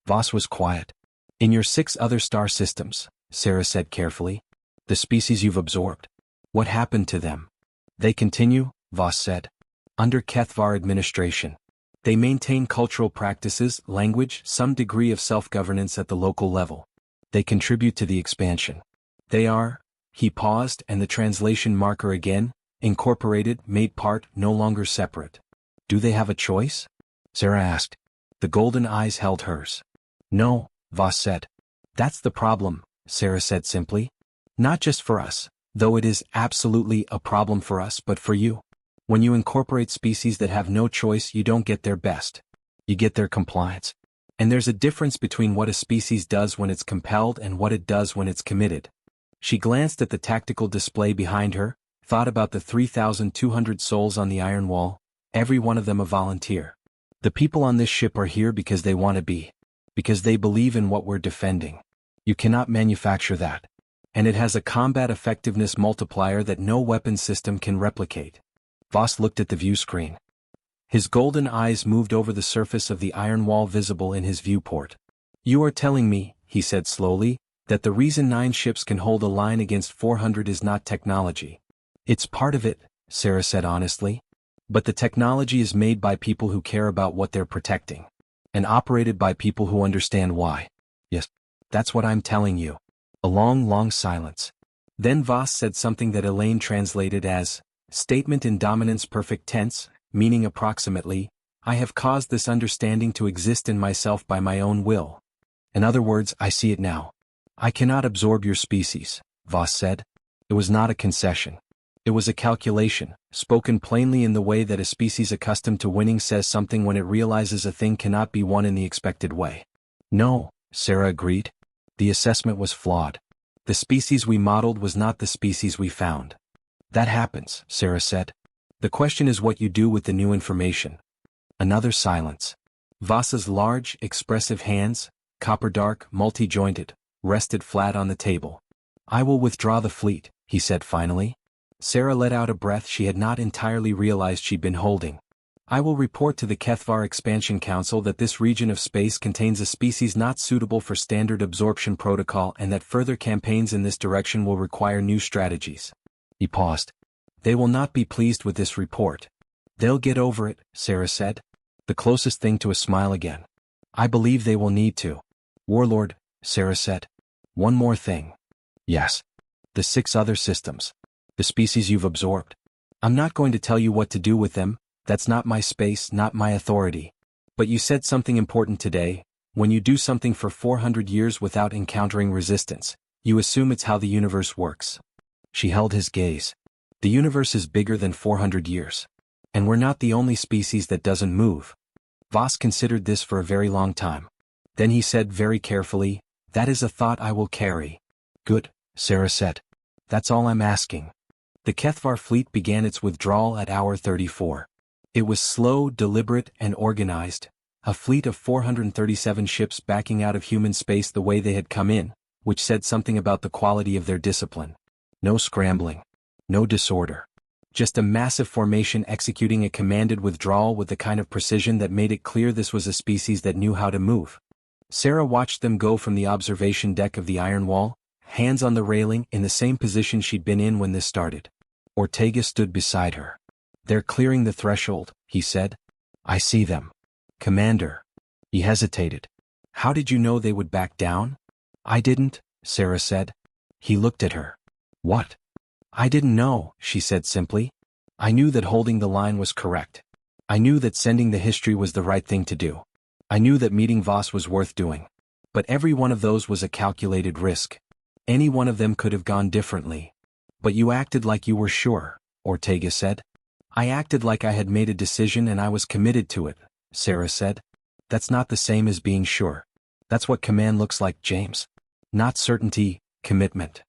Voss was quiet. In your 6 other star systems, Sarah said carefully, the species you've absorbed. What happened to them? They continue, Voss said. Under Kethvar administration. They maintain cultural practices, language, some degree of self-governance at the local level. They contribute to the expansion. They are, he paused and the translation marker again, incorporated, made part, no longer separate. Do they have a choice? Sarah asked. The golden eyes held hers. No, Voss said. That's the problem, Sarah said simply. Not just for us, though it is absolutely a problem for us, but for you. When you incorporate species that have no choice, you don't get their best. You get their compliance. And there's a difference between what a species does when it's compelled and what it does when it's committed. She glanced at the tactical display behind her, thought about the 3,200 souls on the iron wall, every one of them a volunteer. The people on this ship are here because they want to be. Because they believe in what we're defending. You cannot manufacture that. And it has a combat effectiveness multiplier that no weapon system can replicate. Voss looked at the view screen. His golden eyes moved over the surface of the iron wall visible in his viewport. You are telling me, he said slowly, that the reason 9 ships can hold a line against 400 is not technology. It's part of it, Sarah said honestly. But the technology is made by people who care about what they're protecting. And operated by people who understand why. Yes, that's what I'm telling you. A long silence. Then Voss said something that Elaine translated as, statement in dominance perfect tense, meaning approximately, I have caused this understanding to exist in myself by my own will. In other words, I see it now. I cannot absorb your species, Voss said. It was not a concession. It was a calculation, spoken plainly in the way that a species accustomed to winning says something when it realizes a thing cannot be won in the expected way. No, Sarah agreed. The assessment was flawed. The species we modeled was not the species we found. That happens, Sarah said. The question is what you do with the new information. Another silence. Voss's large, expressive hands, copper-dark, multi-jointed, rested flat on the table. I will withdraw the fleet, he said finally. Sarah let out a breath she had not entirely realized she'd been holding. I will report to the Kethvar Expansion Council that this region of space contains a species not suitable for standard absorption protocol and that further campaigns in this direction will require new strategies. He paused. They will not be pleased with this report. They'll get over it, Sarah said. The closest thing to a smile again. I believe they will need to. Warlord, Sarah said. One more thing. Yes. The 6 other systems. The species you've absorbed. I'm not going to tell you what to do with them, that's not my space, not my authority. But you said something important today. When you do something for 400 years without encountering resistance, you assume it's how the universe works. She held his gaze. The universe is bigger than 400 years. And we're not the only species that doesn't move. Voss considered this for a very long time. Then he said very carefully, that is a thought I will carry. Good, Sarah said. That's all I'm asking. The Kethvar fleet began its withdrawal at hour 34. It was slow, deliberate, and organized, a fleet of 437 ships backing out of human space the way they had come in, which said something about the quality of their discipline. No scrambling. No disorder. Just a massive formation executing a commanded withdrawal with the kind of precision that made it clear this was a species that knew how to move. Sarah watched them go from the observation deck of the iron wall, hands on the railing in the same position she'd been in when this started. Ortega stood beside her. They're clearing the threshold, he said. I see them. Commander. He hesitated. How did you know they would back down? I didn't, Sarah said. He looked at her. What? I didn't know, she said simply. I knew that holding the line was correct. I knew that sending the history was the right thing to do. I knew that meeting Voss was worth doing. But every one of those was a calculated risk. Any one of them could have gone differently. But you acted like you were sure, Ortega said. I acted like I had made a decision and I was committed to it, Sarah said. That's not the same as being sure. That's what command looks like, James. Not certainty, commitment.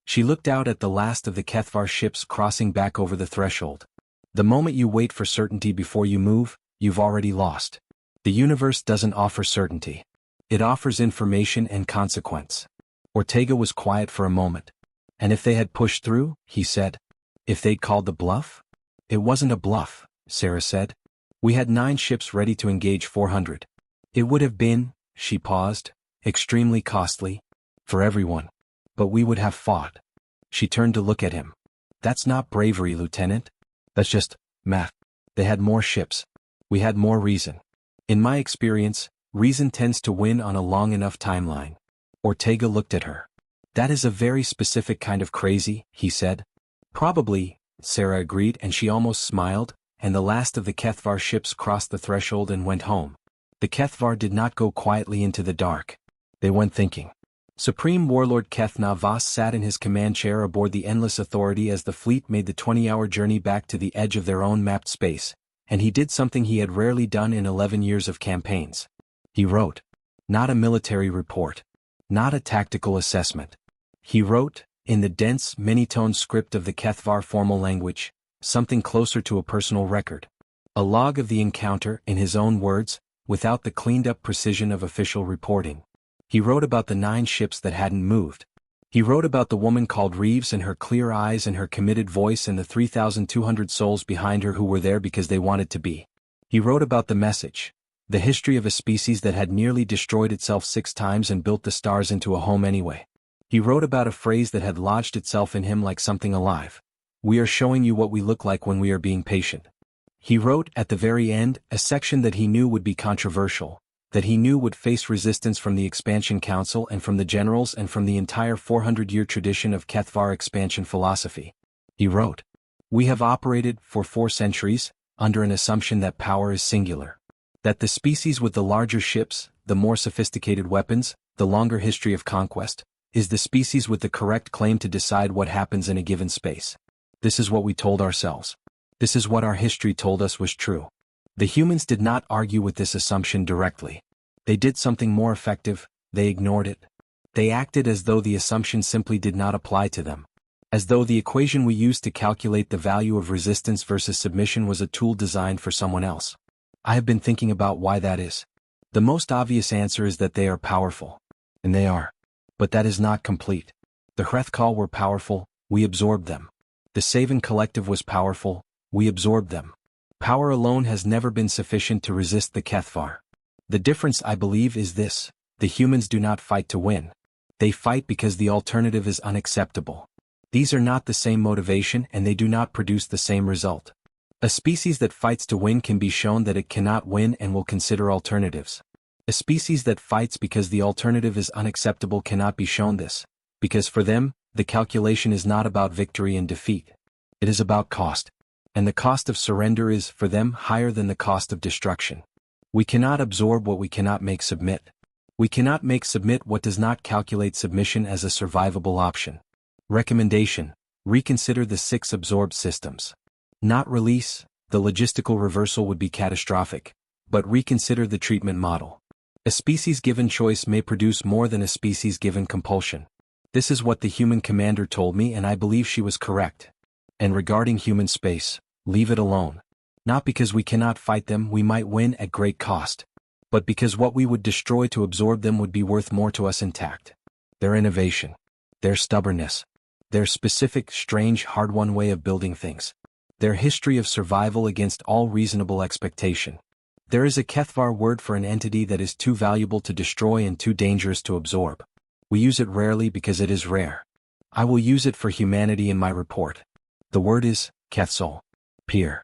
She looked out at the last of the Kethvar ships crossing back over the threshold. The moment you wait for certainty before you move, you've already lost. The universe doesn't offer certainty. It offers information and consequence. Ortega was quiet for a moment. And if they had pushed through, he said. If they'd called the bluff? It wasn't a bluff, Sarah said. We had 9 ships ready to engage 400. It would have been, she paused, extremely costly. For everyone. But we would have fought. She turned to look at him. That's not bravery, Lieutenant. That's just math. They had more ships. We had more reason. In my experience, reason tends to win on a long enough timeline. Ortega looked at her. That is a very specific kind of crazy, he said. Probably, Sarah agreed, and she almost smiled, and the last of the Kethvar ships crossed the threshold and went home. The Kethvar did not go quietly into the dark. They went thinking. Supreme Warlord Kethna Voss sat in his command chair aboard the Endless Authority as the fleet made the 20-hour journey back to the edge of their own mapped space, and he did something he had rarely done in 11 years of campaigns. He wrote. Not a military report. Not a tactical assessment. He wrote, in the dense, many-tone script of the Kethvar formal language, something closer to a personal record. A log of the encounter, in his own words, without the cleaned-up precision of official reporting. He wrote about the 9 ships that hadn't moved. He wrote about the woman called Reeves and her clear eyes and her committed voice and the 3,200 souls behind her who were there because they wanted to be. He wrote about the message, the history of a species that had nearly destroyed itself 6 times and built the stars into a home anyway. He wrote about a phrase that had lodged itself in him like something alive. We are showing you what we look like when we are being patient. He wrote, at the very end, a section that he knew would be controversial, that he knew would face resistance from the Expansion Council and from the generals and from the entire 400-year tradition of Kethvar expansion philosophy. He wrote, we have operated, for 4 centuries, under an assumption that power is singular. That the species with the larger ships, the more sophisticated weapons, the longer history of conquest, is the species with the correct claim to decide what happens in a given space. This is what we told ourselves. This is what our history told us was true. The humans did not argue with this assumption directly. They did something more effective, they ignored it. They acted as though the assumption simply did not apply to them. As though the equation we used to calculate the value of resistance versus submission was a tool designed for someone else. I have been thinking about why that is. The most obvious answer is that they are powerful. And they are. But that is not complete. The Hrethkal were powerful, we absorbed them. The Savan Collective was powerful, we absorbed them. Power alone has never been sufficient to resist the Kethvar. The difference, I believe, is this: the humans do not fight to win. They fight because the alternative is unacceptable. These are not the same motivation and they do not produce the same result. A species that fights to win can be shown that it cannot win and will consider alternatives. A species that fights because the alternative is unacceptable cannot be shown this, because for them, the calculation is not about victory and defeat. It is about cost. And the cost of surrender is, for them, higher than the cost of destruction. We cannot absorb what we cannot make submit. We cannot make submit what does not calculate submission as a survivable option. Recommendation: reconsider the 6 absorbed systems. Not release, the logistical reversal would be catastrophic, but reconsider the treatment model. A species given choice may produce more than a species given compulsion. This is what the human commander told me and I believe she was correct. And regarding human space, leave it alone. Not because we cannot fight them, we might win at great cost, but because what we would destroy to absorb them would be worth more to us intact. Their innovation, their stubbornness, their specific, strange, hard-won way of building things, their history of survival against all reasonable expectation. There is a Kethvar word for an entity that is too valuable to destroy and too dangerous to absorb. We use it rarely because it is rare. I will use it for humanity in my report. The word is Kethsol. Peer.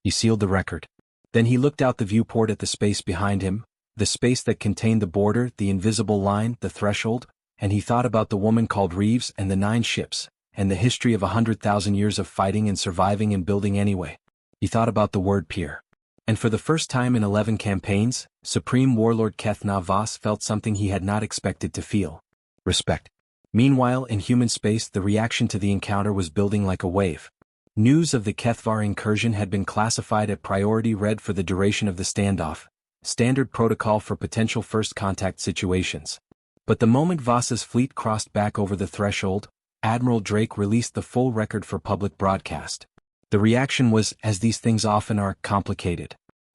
He sealed the record. Then he looked out the viewport at the space behind him, the space that contained the border, the invisible line, the threshold, and he thought about the woman called Reeves and the 9 ships, and the history of 100,000 years of fighting and surviving and building anyway. He thought about the word peer. And for the first time in 11 campaigns, Supreme Warlord Kethna Voss felt something he had not expected to feel. Respect. Meanwhile, in human space, the reaction to the encounter was building like a wave. News of the Kethvar incursion had been classified at priority red for the duration of the standoff, standard protocol for potential first contact situations. But the moment Voss's fleet crossed back over the threshold, Admiral Drake released the full record for public broadcast. The reaction was, as these things often are, complicated.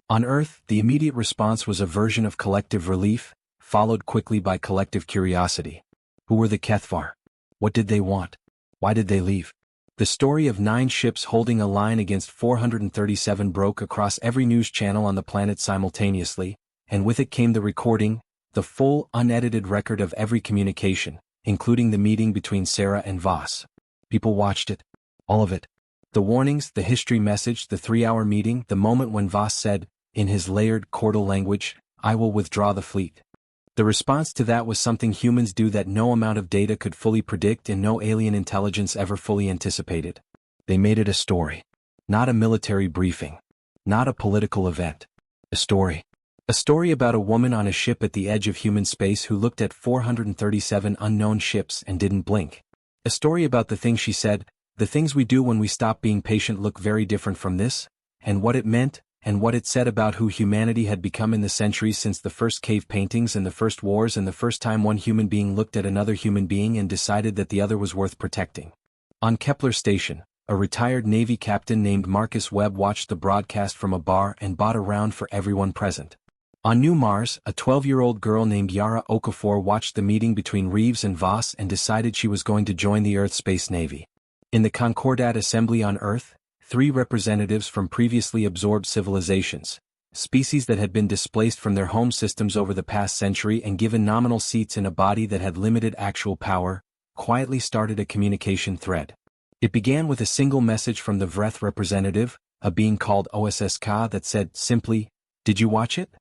On Earth, the immediate response was a version of collective relief, followed quickly by collective curiosity. Who were the Kethvar? What did they want? Why did they leave? The story of 9 ships holding a line against 437 broke across every news channel on the planet simultaneously, and with it came the recording, the full, unedited record of every communication, including the meeting between Sarah and Voss. People watched it. All of it. The warnings, the history message, the 3-hour meeting, the moment when Voss said, in his layered, chordal language, "I will withdraw the fleet." The response to that was something humans do that no amount of data could fully predict and no alien intelligence ever fully anticipated. They made it a story. Not a military briefing. Not a political event. A story. A story about a woman on a ship at the edge of human space who looked at 437 unknown ships and didn't blink. A story about the things she said, the things we do when we stop being patient look very different from this, and what it meant, and what it said about who humanity had become in the centuries since the first cave paintings and the first wars and the first time one human being looked at another human being and decided that the other was worth protecting. On Kepler Station, a retired Navy captain named Marcus Webb watched the broadcast from a bar and bought a round for everyone present. On New Mars, a 12-year-old girl named Yara Okafor watched the meeting between Reeves and Voss and decided she was going to join the Earth Space Navy. In the Concordat Assembly on Earth, 3 representatives from previously absorbed civilizations, species that had been displaced from their home systems over the past century and given nominal seats in a body that had limited actual power, quietly started a communication thread. It began with a single message from the Vreth representative, a being called OSSK, that said simply, "Did you watch it?"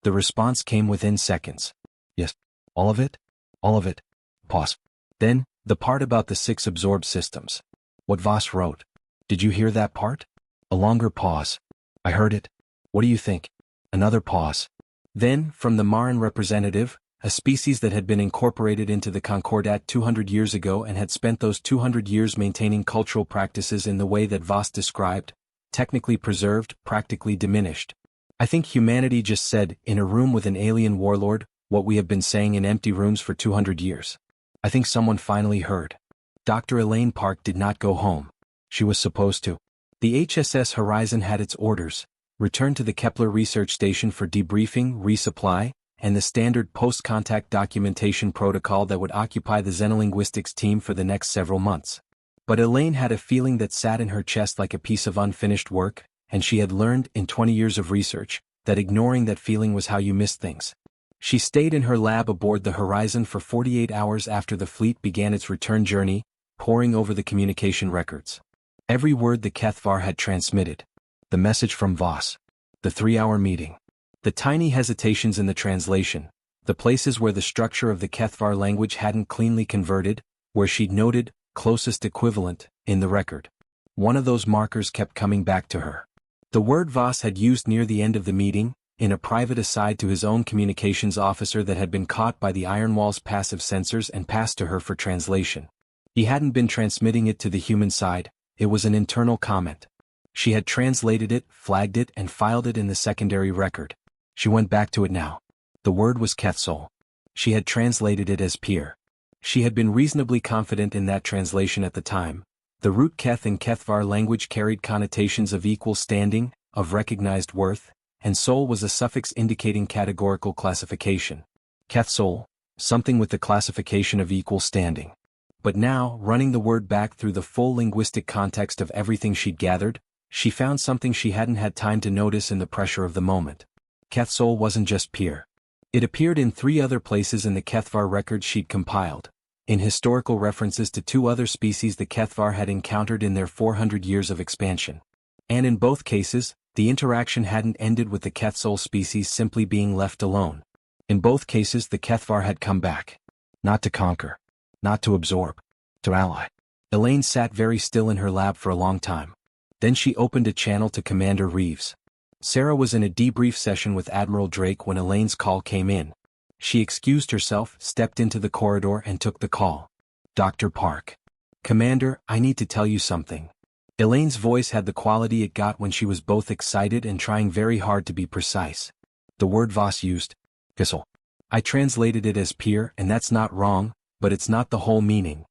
The response came within seconds. "Yes. All of it? All of it." Pause. Then, the part about the 6 absorbed systems. What Voss wrote. "Did you hear that part?" A longer pause. "I heard it. What do you think?" Another pause. Then, from the Maran representative, a species that had been incorporated into the Concordat 200 years ago and had spent those 200 years maintaining cultural practices in the way that Voss described, technically preserved, practically diminished. "I think humanity just said, in a room with an alien warlord, what we have been saying in empty rooms for 200 years. I think someone finally heard." Dr. Elaine Park did not go home. She was supposed to. The HSS Horizon had its orders: return to the Kepler research station for debriefing, resupply, and the standard post-contact documentation protocol that would occupy the xenolinguistics team for the next several months. But Elaine had a feeling that sat in her chest like a piece of unfinished work, and she had learned, in 20 years of research, that ignoring that feeling was how you missed things. She stayed in her lab aboard the Horizon for 48 hours after the fleet began its return journey, poring over the communication records. Every word the Kethvar had transmitted. The message from Voss. The 3-hour meeting. The tiny hesitations in the translation. The places where the structure of the Kethvar language hadn't cleanly converted, where she'd noted, closest equivalent, in the record. One of those markers kept coming back to her. The word Voss had used near the end of the meeting, in a private aside to his own communications officer that had been caught by the Ironwall's passive sensors and passed to her for translation. He hadn't been transmitting it to the human side. It was an internal comment. She had translated it, flagged it, and filed it in the secondary record. She went back to it now. The word was Kethsol. She had translated it as peer. She had been reasonably confident in that translation at the time. The root Keth in Kethvar language carried connotations of equal standing, of recognized worth, and sol was a suffix indicating categorical classification. Kethsol, something with the classification of equal standing. But now, running the word back through the full linguistic context of everything she'd gathered, she found something she hadn't had time to notice in the pressure of the moment. Kethsol wasn't just peer. It appeared in 3 other places in the Kethvar records she'd compiled, in historical references to 2 other species the Kethvar had encountered in their 400 years of expansion. And in both cases, the interaction hadn't ended with the Kethsol species simply being left alone. In both cases the Kethvar had come back. Not to conquer. Not to absorb. To ally. Elaine sat very still in her lab for a long time. Then she opened a channel to Commander Reeves. Sarah was in a debrief session with Admiral Drake when Elaine's call came in. She excused herself, stepped into the corridor and took the call. "Dr. Park. Commander, I need to tell you something." Elaine's voice had the quality it got when she was both excited and trying very hard to be precise. The word Voss used. Kissel. I translated it as peer, and that's not wrong, but it's not the whole meaning.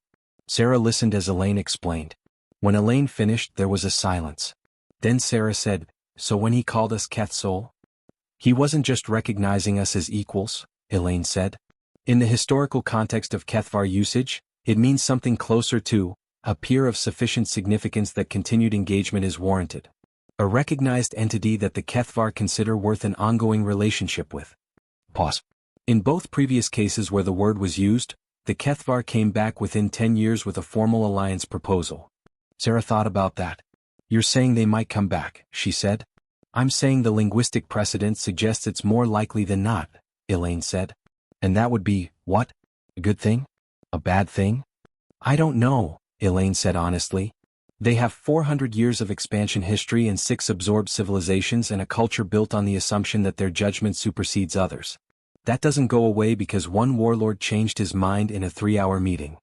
Sarah listened as Elaine explained. When Elaine finished, there was a silence. Then Sarah said, "So when he called us Kethsol, he wasn't just recognizing us as equals," Elaine said. "In the historical context of Kethvar usage, it means something closer to a peer of sufficient significance that continued engagement is warranted. A recognized entity that the Kethvar consider worth an ongoing relationship with." Pause. In both previous cases where the word was used, the Kethvar came back within 10 years with a formal alliance proposal. Sarah thought about that. "You're saying they might come back," she said. "I'm saying the linguistic precedent suggests it's more likely than not," Elaine said. "And that would be, what? A good thing? A bad thing?" "I don't know," Elaine said honestly. "They have 400 years of expansion history and 6 absorbed civilizations and a culture built on the assumption that their judgment supersedes others. That doesn't go away because one warlord changed his mind in a 3-hour meeting."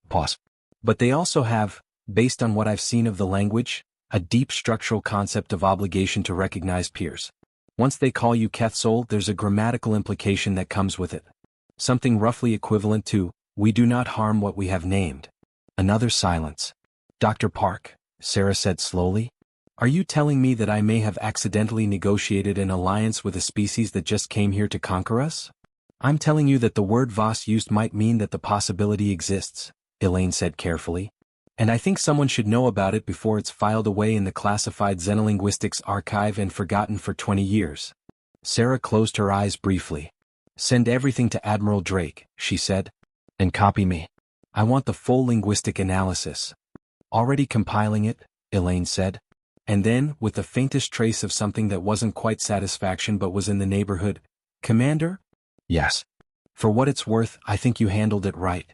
Pause. "But they also have, based on what I've seen of the language, a deep structural concept of obligation to recognize peers. Once they call you Quetzal, there's a grammatical implication that comes with it. Something roughly equivalent to, we do not harm what we have named. Another silence. Dr. Park, Sarah said slowly. Are you telling me that I may have accidentally negotiated an alliance with a species that just came here to conquer us? I'm telling you that the word Voss used might mean that the possibility exists, Elaine said carefully. And I think someone should know about it before it's filed away in the classified xenolinguistics archive and forgotten for 20 years. Sarah closed her eyes briefly. Send everything to Admiral Drake, she said. And copy me. I want the full linguistic analysis. Already compiling it, Elaine said. And then, with the faintest trace of something that wasn't quite satisfaction but was in the neighborhood, Commander? Yes. For what it's worth, I think you handled it right.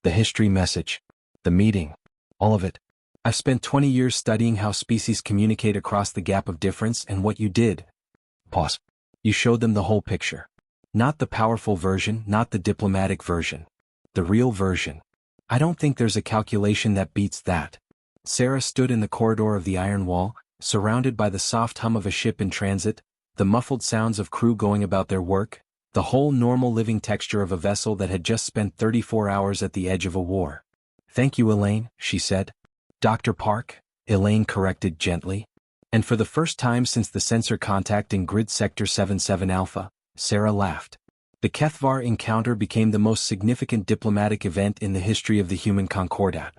The history message. The meeting. All of it. I've spent 20 years studying how species communicate across the gap of difference, and what you did. Pause. You showed them the whole picture. Not the powerful version, not the diplomatic version. The real version. I don't think there's a calculation that beats that. Sarah stood in the corridor of the iron wall, surrounded by the soft hum of a ship in transit, the muffled sounds of crew going about their work, the whole normal living texture of a vessel that had just spent 34 hours at the edge of a war. Thank you, Elaine, she said. Dr. Park, Elaine corrected gently. And for the first time since the sensor contact in Grid Sector 77 Alpha, Sarah laughed. The Kethvar encounter became the most significant diplomatic event in the history of the human Concordat.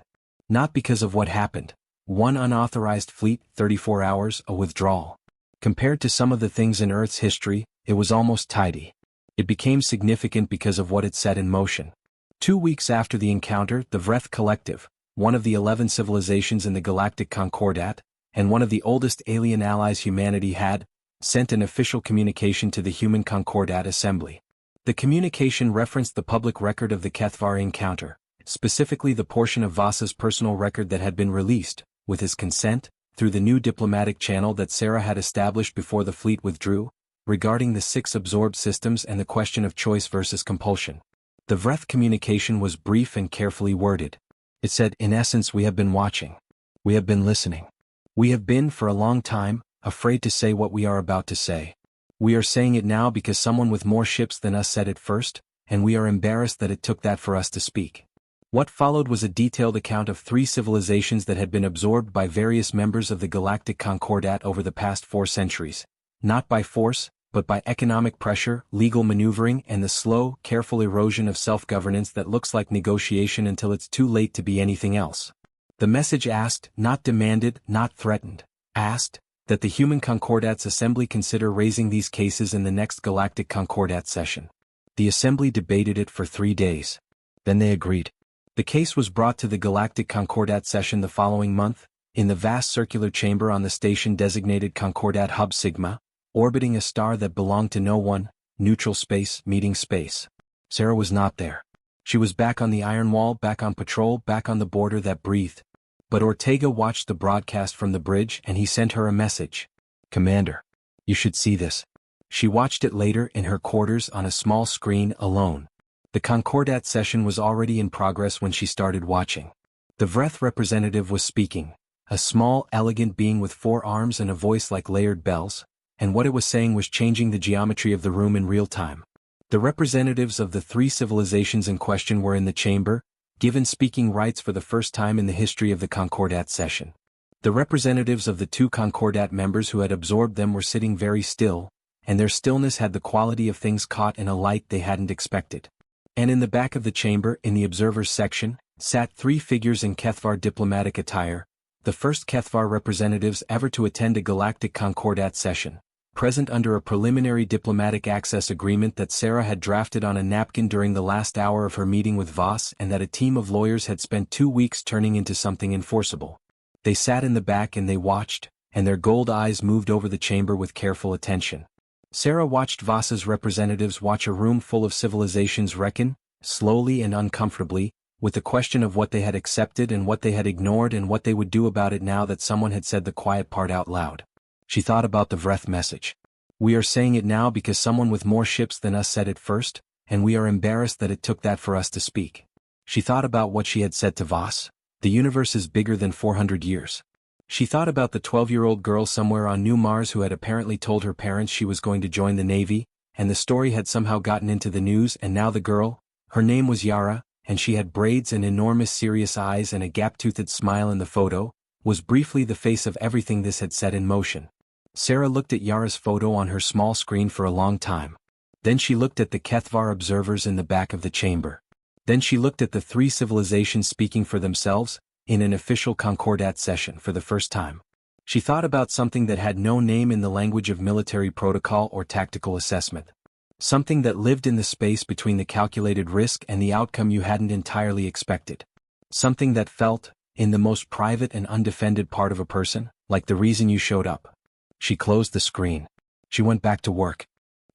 Not because of what happened. One unauthorized fleet, 34 hours, a withdrawal. Compared to some of the things in Earth's history, it was almost tidy. It became significant because of what it set in motion. 2 weeks after the encounter, the Vreth Collective, one of the 11 civilizations in the Galactic Concordat, and one of the oldest alien allies humanity had, sent an official communication to the Human Concordat Assembly. The communication referenced the public record of the Kethvar encounter, specifically the portion of Voss's personal record that had been released, with his consent, through the new diplomatic channel that Sarah had established before the fleet withdrew, regarding the 6 absorbed systems and the question of choice versus compulsion. The Vreth communication was brief and carefully worded. It said, in essence, we have been watching. We have been listening. We have been, for a long time, afraid to say what we are about to say. We are saying it now because someone with more ships than us said it first, and we are embarrassed that it took that for us to speak. What followed was a detailed account of 3 civilizations that had been absorbed by various members of the Galactic Concordat over the past 4 centuries, not by force, but by economic pressure, legal maneuvering, and the slow, careful erosion of self-governance that looks like negotiation until it's too late to be anything else. The message asked, not demanded, not threatened, asked, that the Human Concordat's Assembly consider raising these cases in the next Galactic Concordat session. The Assembly debated it for 3 days. Then they agreed. The case was brought to the Galactic Concordat session the following month, in the vast circular chamber on the station designated Concordat Hub Sigma, orbiting a star that belonged to no one, neutral space, meeting space. Sarah was not there. She was back on the iron wall, back on patrol, back on the border that breathed. But Ortega watched the broadcast from the bridge and he sent her a message. Commander. You should see this. She watched it later in her quarters on a small screen alone. The Concordat session was already in progress when she started watching. The Vreth representative was speaking, a small, elegant being with 4 arms and a voice like layered bells, and what it was saying was changing the geometry of the room in real time. The representatives of the 3 civilizations in question were in the chamber, given speaking rights for the first time in the history of the Concordat session. The representatives of the 2 Concordat members who had absorbed them were sitting very still, and their stillness had the quality of things caught in a light they hadn't expected. And in the back of the chamber, in the observers section, sat 3 figures in Kethvar diplomatic attire, the first Kethvar representatives ever to attend a Galactic Concordat session, present under a preliminary diplomatic access agreement that Sarah had drafted on a napkin during the last hour of her meeting with Voss and that a team of lawyers had spent 2 weeks turning into something enforceable. They sat in the back and they watched, and their gold eyes moved over the chamber with careful attention. Sarah watched Voss's representatives watch a room full of civilizations reckon, slowly and uncomfortably, with the question of what they had accepted and what they had ignored and what they would do about it now that someone had said the quiet part out loud. She thought about the Vreth message. We are saying it now because someone with more ships than us said it first, and we are embarrassed that it took that for us to speak. She thought about what she had said to Voss. The universe is bigger than 400 years. She thought about the 12-year-old girl somewhere on New Mars who had apparently told her parents she was going to join the Navy, and the story had somehow gotten into the news, and now the girl, her name was Yara, and she had braids and enormous serious eyes and a gap-toothed smile in the photo, was briefly the face of everything this had set in motion. Sarah looked at Yara's photo on her small screen for a long time. Then she looked at the Kethvar observers in the back of the chamber. Then she looked at the three civilizations speaking for themselves, in an official Concordat session for the first time. She thought about something that had no name in the language of military protocol or tactical assessment. Something that lived in the space between the calculated risk and the outcome you hadn't entirely expected. Something that felt, in the most private and undefended part of a person, like the reason you showed up. She closed the screen. She went back to work.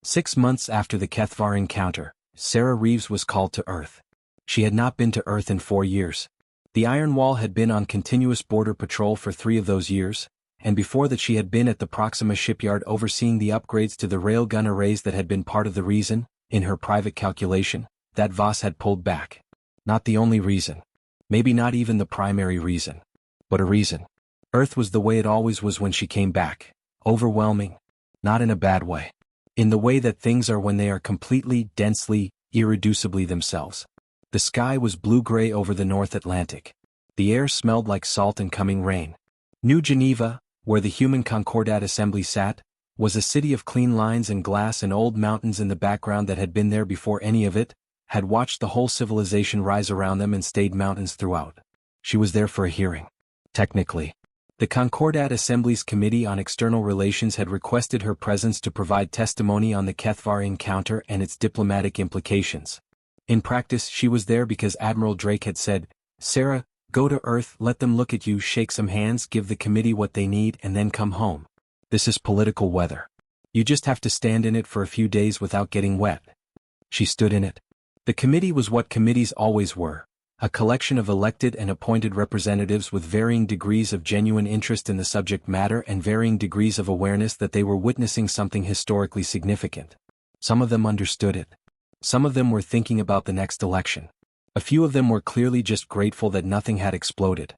6 months after the Kethvar encounter, Sarah Reeves was called to Earth. She had not been to Earth in 4 years. The Iron Wall had been on continuous border patrol for 3 of those years, and before that she had been at the Proxima shipyard overseeing the upgrades to the railgun arrays that had been part of the reason, in her private calculation, that Voss had pulled back. Not the only reason. Maybe not even the primary reason. But a reason. Earth was the way it always was when she came back. Overwhelming. Not in a bad way. In the way that things are when they are completely, densely, irreducibly themselves. The sky was blue-gray over the North Atlantic. The air smelled like salt and coming rain. New Geneva, where the human Concordat assembly sat, was a city of clean lines and glass and old mountains in the background that had been there before any of it, had watched the whole civilization rise around them and stayed mountains throughout. She was there for a hearing. Technically. The Concordat Assembly's Committee on External Relations had requested her presence to provide testimony on the Kethvar encounter and its diplomatic implications. In practice, she was there because Admiral Drake had said, "Sarah, go to Earth, let them look at you, shake some hands, give the committee what they need, and then come home. This is political weather. You just have to stand in it for a few days without getting wet." She stood in it. The committee was what committees always were. A collection of elected and appointed representatives with varying degrees of genuine interest in the subject matter and varying degrees of awareness that they were witnessing something historically significant. Some of them understood it. Some of them were thinking about the next election. A few of them were clearly just grateful that nothing had exploded.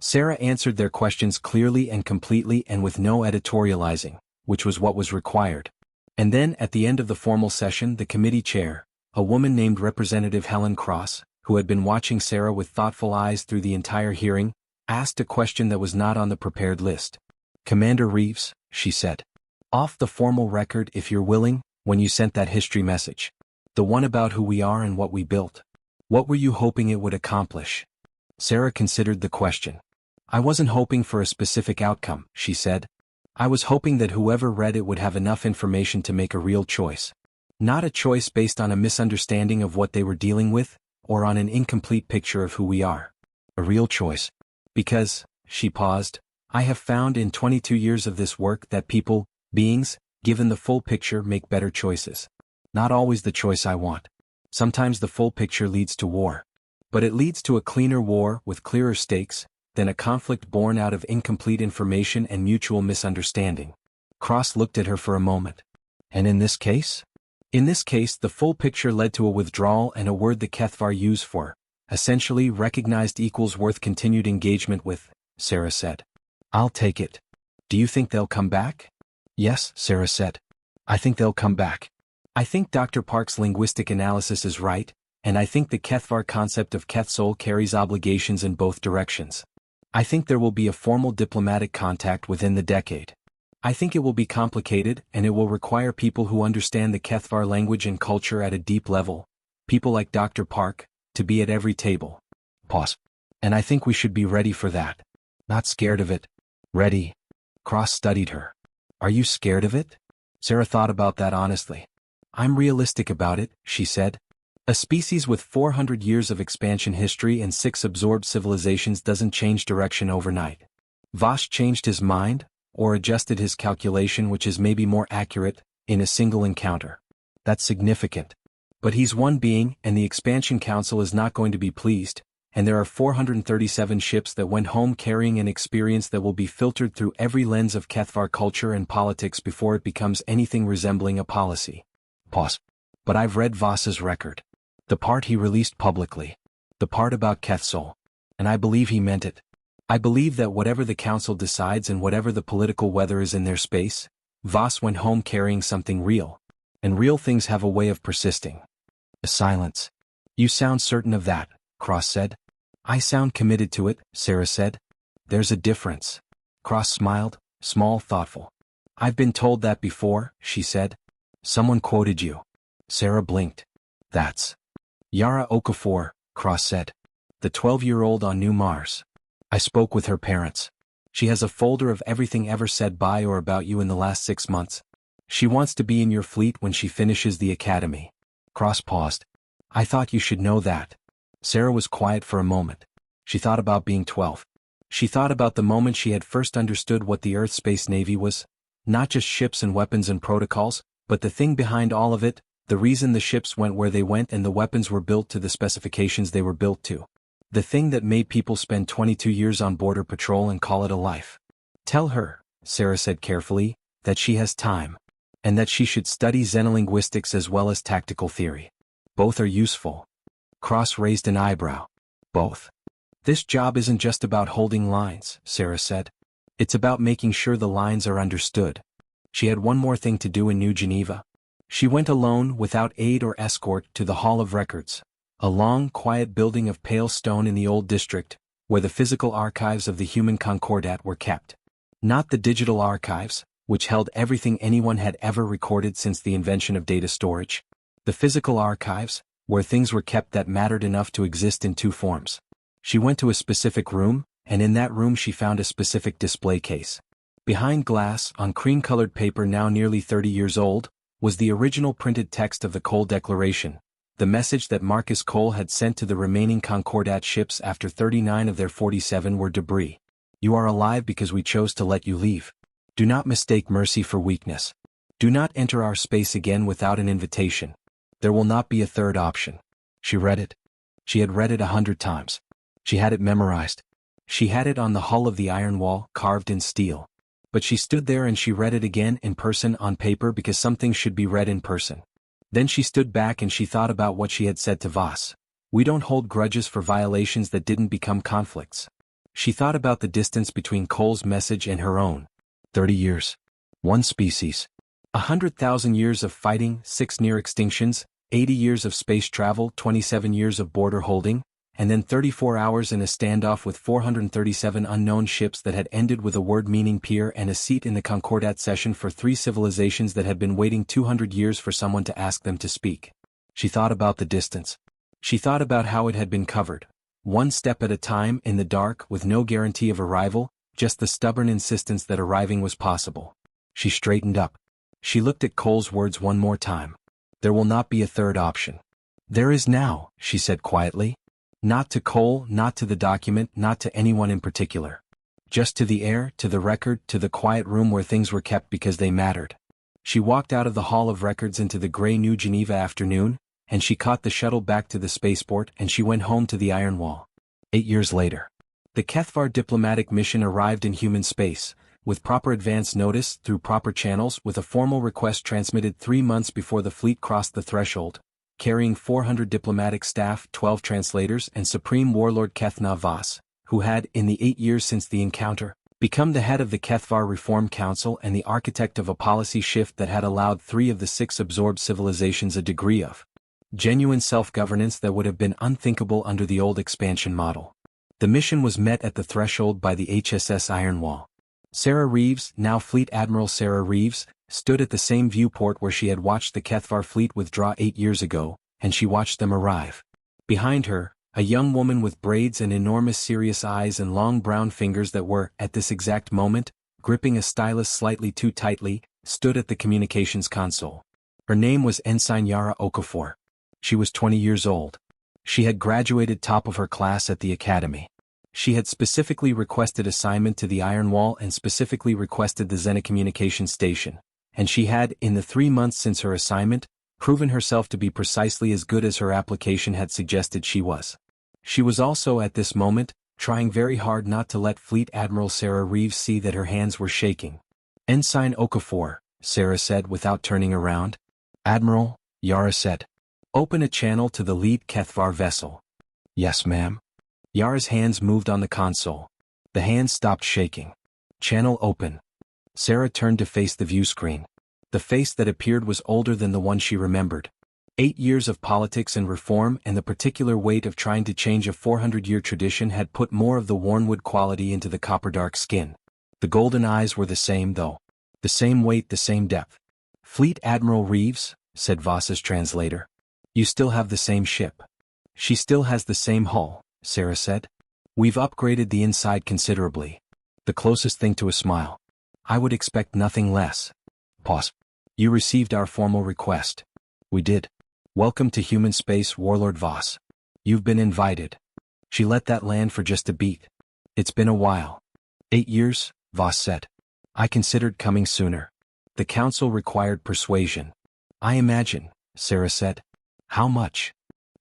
Sarah answered their questions clearly and completely and with no editorializing, which was what was required. And then, at the end of the formal session, the committee chair, a woman named Representative Helen Cross, who had been watching Sarah with thoughtful eyes through the entire hearing, asked a question that was not on the prepared list. "Commander Reeves," she said. "Off the formal record, if you're willing, when you sent that history message. The one about who we are and what we built. What were you hoping it would accomplish?" Sarah considered the question. "I wasn't hoping for a specific outcome," she said. "I was hoping that whoever read it would have enough information to make a real choice. Not a choice based on a misunderstanding of what they were dealing with, or on an incomplete picture of who we are. A real choice. Because," she paused, "I have found in 22 years of this work that people, beings, given the full picture, make better choices. Not always the choice I want. Sometimes the full picture leads to war. But it leads to a cleaner war with clearer stakes, than a conflict born out of incomplete information and mutual misunderstanding." Cross looked at her for a moment. "And in this case?" "In this case, the full picture led to a withdrawal and a word the Kethvar use for, essentially recognized equals worth continued engagement with," Sarah said. "I'll take it. Do you think they'll come back?" "Yes," Sarah said. "I think they'll come back. I think Dr. Park's linguistic analysis is right, and I think the Kethvar concept of Kethsoul carries obligations in both directions. I think there will be a formal diplomatic contact within the decade. I think it will be complicated, and it will require people who understand the Kethvar language and culture at a deep level, people like Dr. Park, to be at every table." Pause. "And I think we should be ready for that. Not scared of it. Ready." Cross studied her. "Are you scared of it?" Sarah thought about that honestly. "I'm realistic about it," she said. "A species with 400 years of expansion history and 6 absorbed civilizations doesn't change direction overnight. Voss changed his mind, or adjusted his calculation, which is maybe more accurate, in a single encounter. That's significant. But he's one being, and the Expansion Council is not going to be pleased, and there are 437 ships that went home carrying an experience that will be filtered through every lens of Kethvar culture and politics before it becomes anything resembling a policy." Pause. "But I've read Voss's record. The part he released publicly. The part about Kethsoul. And I believe he meant it. I believe that whatever the council decides and whatever the political weather is in their space, Voss went home carrying something real. And real things have a way of persisting. A silence. You sound certain of that, Cross said. I sound committed to it, Sarah said. There's a difference. Cross smiled, small, thoughtful. I've been told that before, she said. Someone quoted you. Sarah blinked. That's Yara Okafor, Cross said. The 12-year-old on New Mars. I spoke with her parents. She has a folder of everything ever said by or about you in the last 6 months. She wants to be in your fleet when she finishes the academy. Cross paused. I thought you should know that. Sarah was quiet for a moment. She thought about being 12. She thought about the moment she had first understood what the Earth Space Navy was. Not just ships and weapons and protocols, but the thing behind all of it, the reason the ships went where they went and the weapons were built to the specifications they were built to. The thing that made people spend 22 years on border patrol and call it a life. Tell her, Sarah said carefully, that she has time. And that she should study xenolinguistics as well as tactical theory. Both are useful. Cross raised an eyebrow. Both. This job isn't just about holding lines, Sarah said. It's about making sure the lines are understood. She had one more thing to do in New Geneva. She went alone, without aid or escort, to the Hall of Records, a long, quiet building of pale stone in the old district, where the physical archives of the human concordat were kept. Not the digital archives, which held everything anyone had ever recorded since the invention of data storage. The physical archives, where things were kept that mattered enough to exist in 2 forms. She went to a specific room, and in that room she found a specific display case. Behind glass, on cream-colored paper now nearly 30 years old, was the original printed text of the Cole Declaration, the message that Marcus Cole had sent to the remaining Concordat ships after 39 of their 47 were debris. You are alive because we chose to let you leave. Do not mistake mercy for weakness. Do not enter our space again without an invitation. There will not be a third option. She read it. She had read it 100 times. She had it memorized. She had it on the hull of the iron wall, carved in steel. But she stood there and she read it again in person on paper because some things should be read in person. Then she stood back and she thought about what she had said to Voss. We don't hold grudges for violations that didn't become conflicts. She thought about the distance between Cole's message and her own. 30 years. 1 species. 100,000 years of fighting, 6 near extinctions, 80 years of space travel, 27 years of border holding, and then 34 hours in a standoff with 437 unknown ships that had ended with a word meaning peer and a seat in the Concordat session for 3 civilizations that had been waiting 200 years for someone to ask them to speak. She thought about the distance. She thought about how it had been covered. 1 step at a time in the dark with no guarantee of arrival, just the stubborn insistence that arriving was possible. She straightened up. She looked at Cole's words one more time. There will not be a third option. There is now, she said quietly. Not to Cole, not to the document, not to anyone in particular. Just to the air, to the record, to the quiet room where things were kept because they mattered. She walked out of the Hall of Records into the gray New Geneva afternoon, and she caught the shuttle back to the spaceport and she went home to the Iron Wall. 8 years later. The Kethvar diplomatic mission arrived in human space, with proper advance notice through proper channels with a formal request transmitted 3 months before the fleet crossed the threshold, carrying 400 diplomatic staff, 12 translators and Supreme Warlord Kethna Voss, who had, in the 8 years since the encounter, become the head of the Kethvar Reform Council and the architect of a policy shift that had allowed 3 of the 6 absorbed civilizations a degree of genuine self-governance that would have been unthinkable under the old expansion model. The mission was met at the threshold by the HSS Iron Wall. Sarah Reeves, now Fleet Admiral Sarah Reeves, stood at the same viewport where she had watched the Kethvar fleet withdraw 8 years ago, and she watched them arrive. Behind her, a young woman with braids and enormous serious eyes and long brown fingers that were, at this exact moment, gripping a stylus slightly too tightly, stood at the communications console. Her name was Ensign Yara Okafor. She was 20 years old. She had graduated top of her class at the academy. She had specifically requested assignment to the Iron Wall and specifically requested the Xenocommunication Station, and she had, in the 3 months since her assignment, proven herself to be precisely as good as her application had suggested she was. She was also, at this moment, trying very hard not to let Fleet Admiral Sarah Reeves see that her hands were shaking. Ensign Okafor, Sarah said without turning around. Admiral, Yara said. Open a channel to the lead Kethvar vessel. Yes, ma'am. Yara's hands moved on the console. The hand stopped shaking. Channel open. Sarah turned to face the view screen. The face that appeared was older than the one she remembered. 8 years of politics and reform and the particular weight of trying to change a 400-year tradition had put more of the wornwood quality into the copper-dark skin. The golden eyes were the same though. The same weight, the same depth. Fleet Admiral Reeves, said Voss's translator. You still have the same ship. She still has the same hull, Sarah said. We've upgraded the inside considerably. The closest thing to a smile. I would expect nothing less. Pause. You received our formal request. We did. Welcome to human space, Warlord Voss. You've been invited. She let that land for just a beat. It's been a while. 8 years, Voss said. I considered coming sooner. The council required persuasion. I imagine, Sarah said. How much?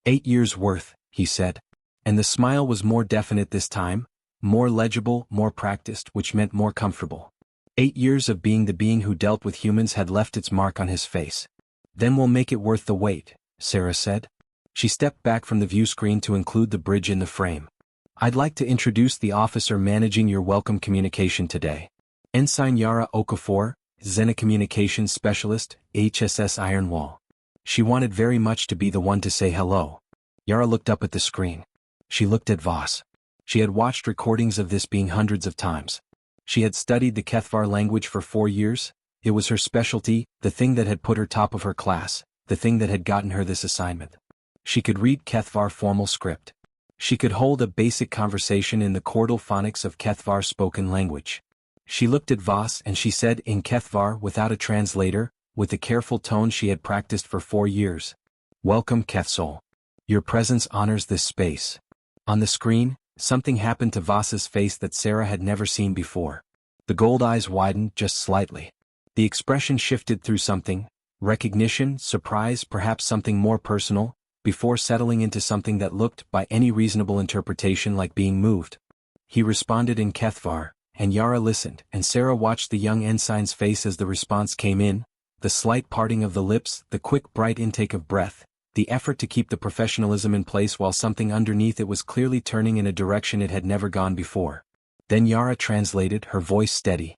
8 years' worth, he said. And the smile was more definite this time, more legible, more practiced, which meant more comfortable. 8 years of being the being who dealt with humans had left its mark on his face. Then we'll make it worth the wait, Sarah said. She stepped back from the view screen to include the bridge in the frame. I'd like to introduce the officer managing your welcome communication today. Ensign Yara Okafor, Xena Communications Specialist, HSS Ironwall. She wanted very much to be the one to say hello. Yara looked up at the screen. She looked at Voss. She had watched recordings of this being hundreds of times. She had studied the Kethvar language for 4 years. It was her specialty, the thing that had put her top of her class, the thing that had gotten her this assignment. She could read Kethvar formal script. She could hold a basic conversation in the chordal phonics of Kethvar spoken language. She looked at Voss and she said in Kethvar without a translator, with the careful tone she had practiced for 4 years. Welcome, Kethsol. Your presence honors this space. On the screen, something happened to Voss's face that Sarah had never seen before. The gold eyes widened just slightly. The expression shifted through something, recognition, surprise, perhaps something more personal, before settling into something that looked, by any reasonable interpretation, like being moved. He responded in Kethvar, and Yara listened, and Sarah watched the young ensign's face as the response came in, the slight parting of the lips, the quick bright intake of breath, the effort to keep the professionalism in place while something underneath it was clearly turning in a direction it had never gone before. Then Yara translated, her voice steady.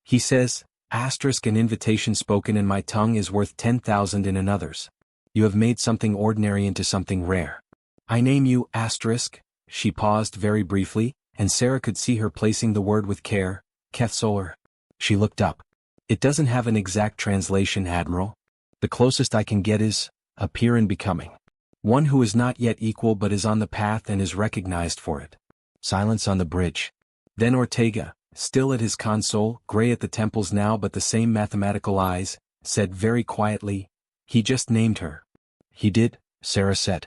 He says, an invitation spoken in my tongue is worth 10,000 in another's. You have made something ordinary into something rare. I name you asterisk. She paused very briefly, and Sarah could see her placing the word with care, Kethsolar. She looked up. It doesn't have an exact translation, Admiral. The closest I can get is, appear in becoming. One who is not yet equal but is on the path and is recognized for it. Silence on the bridge. Then Ortega, still at his console, gray at the temples now but the same mathematical eyes, said very quietly, he just named her. He did, Sarah said.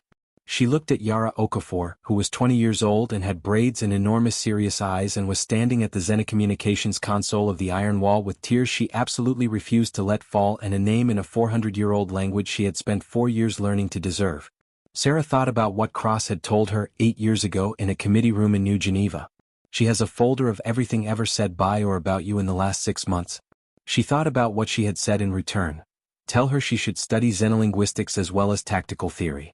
She looked at Yara Okafor, who was 20 years old and had braids and enormous serious eyes and was standing at the Xena Communications console of the Iron Wall with tears she absolutely refused to let fall and a name in a 400-year-old language she had spent 4 years learning to deserve. Sarah thought about what Cross had told her 8 years ago in a committee room in New Geneva. She has a folder of everything ever said by or about you in the last 6 months. She thought about what she had said in return. Tell her she should study xenolinguistics as well as tactical theory.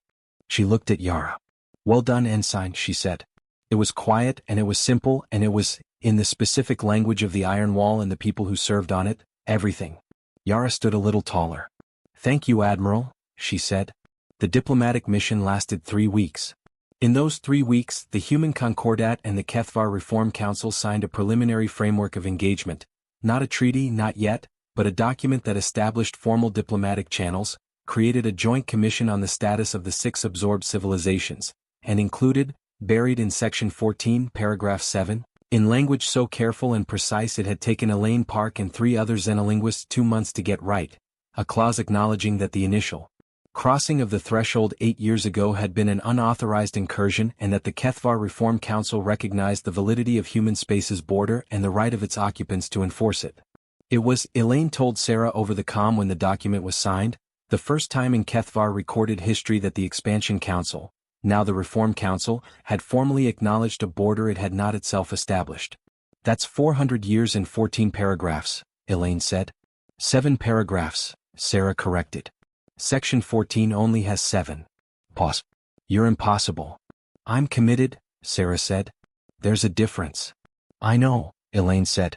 She looked at Yara. Well done, Ensign, she said. It was quiet and it was simple and it was, in the specific language of the Iron Wall and the people who served on it, everything. Yara stood a little taller. Thank you, Admiral, she said. The diplomatic mission lasted 3 weeks. In those 3 weeks, the Human Concordat and the Kethvar Reform Council signed a preliminary framework of engagement, not a treaty, not yet, but a document that established formal diplomatic channels, created a joint commission on the status of the 6 absorbed civilizations, and included, buried in Section 14, Paragraph 7, in language so careful and precise it had taken Elaine Park and 3 other xenolinguists 2 months to get right, a clause acknowledging that the initial crossing of the threshold 8 years ago had been an unauthorized incursion and that the Kethvar Reform Council recognized the validity of human space's border and the right of its occupants to enforce it. It was, Elaine told Sarah over the comm when the document was signed, the first time in Kethvar recorded history that the Expansion Council, now the Reform Council, had formally acknowledged a border it had not itself established. That's 400 years in 14 paragraphs, Elaine said. 7 paragraphs, Sarah corrected. Section 14 only has 7. Pause. You're impossible. I'm committed, Sarah said. There's a difference. I know, Elaine said.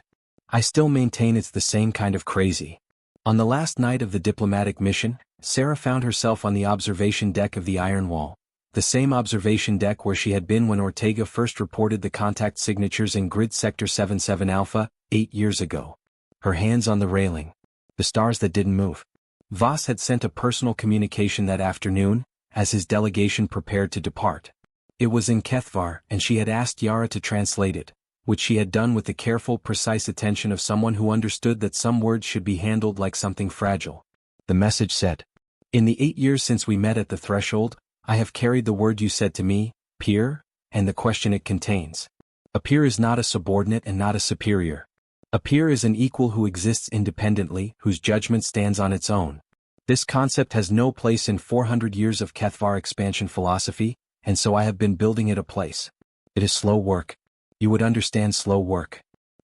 I still maintain it's the same kind of crazy. On the last night of the diplomatic mission, Sarah found herself on the observation deck of the Iron Wall, the same observation deck where she had been when Ortega first reported the contact signatures in Grid Sector 77 Alpha, 8 years ago. Her hands on the railing. The stars that didn't move. Voss had sent a personal communication that afternoon, as his delegation prepared to depart. It was in Kethvar, and she had asked Yara to translate it, which she had done with the careful, precise attention of someone who understood that some words should be handled like something fragile. The message said, "In the 8 years since we met at the threshold, I have carried the word you said to me, peer, and the question it contains. A peer is not a subordinate and not a superior. A peer is an equal who exists independently, whose judgment stands on its own. This concept has no place in 400 years of Kethvar expansion philosophy, and so I have been building it a place. It is slow work. You would understand slow work.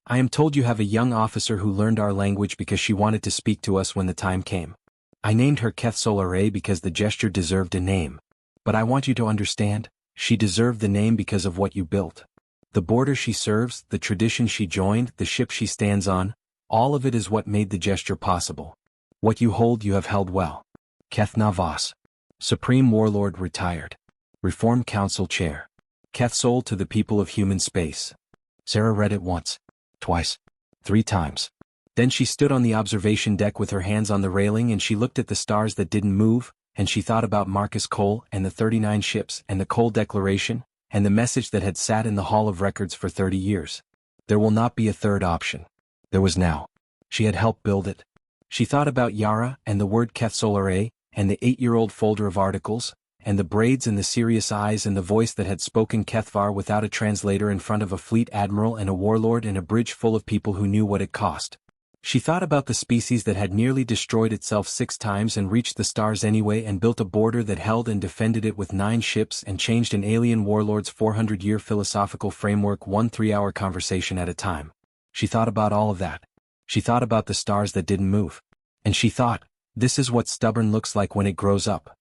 I am told you have a young officer who learned our language because she wanted to speak to us when the time came. I named her Keth Solare because the gesture deserved a name. But I want you to understand, she deserved the name because of what you built. The border she serves, the tradition she joined, the ship she stands on, all of it is what made the gesture possible. What you hold you have held well. Keth Navas. Supreme Warlord retired. Reform Council Chair. Keth Sol to the people of human space." Sarah read it once, twice, 3 times. Then she stood on the observation deck with her hands on the railing and she looked at the stars that didn't move, and she thought about Marcus Cole and the 39 ships and the Cole Declaration, and the message that had sat in the Hall of Records for 30 years. There will not be a third option. There was now. She had helped build it. She thought about Yara and the word Keth Solare, and the 8-year-old folder of articles, and the braids and the serious eyes and the voice that had spoken Kethvar without a translator in front of a fleet admiral and a warlord and a bridge full of people who knew what it cost. She thought about the species that had nearly destroyed itself 6 times and reached the stars anyway and built a border that held and defended it with 9 ships and changed an alien warlord's 400-year philosophical framework 1 3-hour conversation at a time. She thought about all of that. She thought about the stars that didn't move. And she thought, this is what stubborn looks like when it grows up.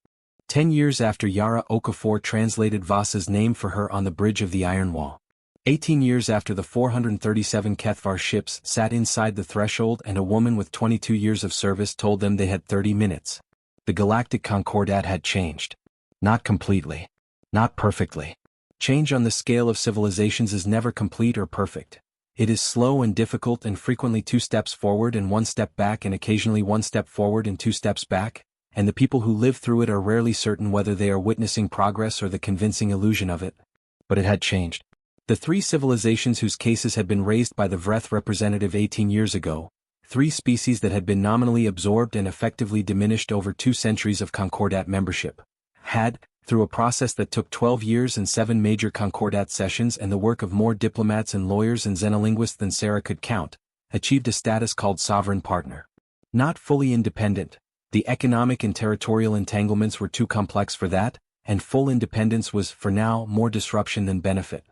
10 years after Yara Okafor translated Voss's name for her on the bridge of the Iron Wall. 18 years after the 437 Kethvar ships sat inside the threshold and a woman with 22 years of service told them they had 30 minutes. The Galactic Concordat had changed. Not completely. Not perfectly. Change on the scale of civilizations is never complete or perfect. It is slow and difficult and frequently 2 steps forward and 1 step back and occasionally 1 step forward and 2 steps back, and the people who live through it are rarely certain whether they are witnessing progress or the convincing illusion of it. But it had changed. The 3 civilizations whose cases had been raised by the Vreth representative 18 years ago, 3 species that had been nominally absorbed and effectively diminished over 2 centuries of Concordat membership, had, through a process that took 12 years and 7 major Concordat sessions and the work of more diplomats and lawyers and xenolinguists than Sarah could count, achieved a status called sovereign partner. Not fully independent. The economic and territorial entanglements were too complex for that, and full independence was, for now, more disruption than benefit.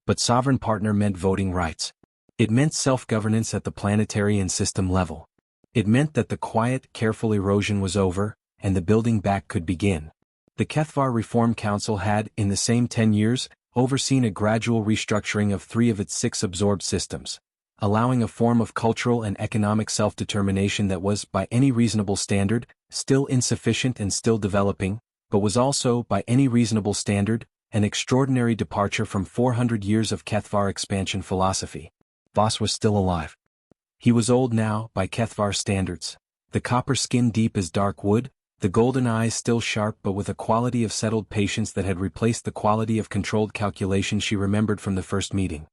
But sovereign partner meant voting rights. It meant self-governance at the planetary and system level. It meant that the quiet, careful erosion was over, and the building back could begin. The Kethvar Reform Council had, in the same 10 years, overseen a gradual restructuring of 3 of its 6 absorbed systems, allowing a form of cultural and economic self-determination that was, by any reasonable standard, still insufficient and still developing, but was also, by any reasonable standard, an extraordinary departure from 400 years of Kethvar expansion philosophy. Voss was still alive. He was old now, by Kethvar standards. The copper skin deep as dark wood, the golden eyes still sharp but with a quality of settled patience that had replaced the quality of controlled calculation she remembered from the first meeting.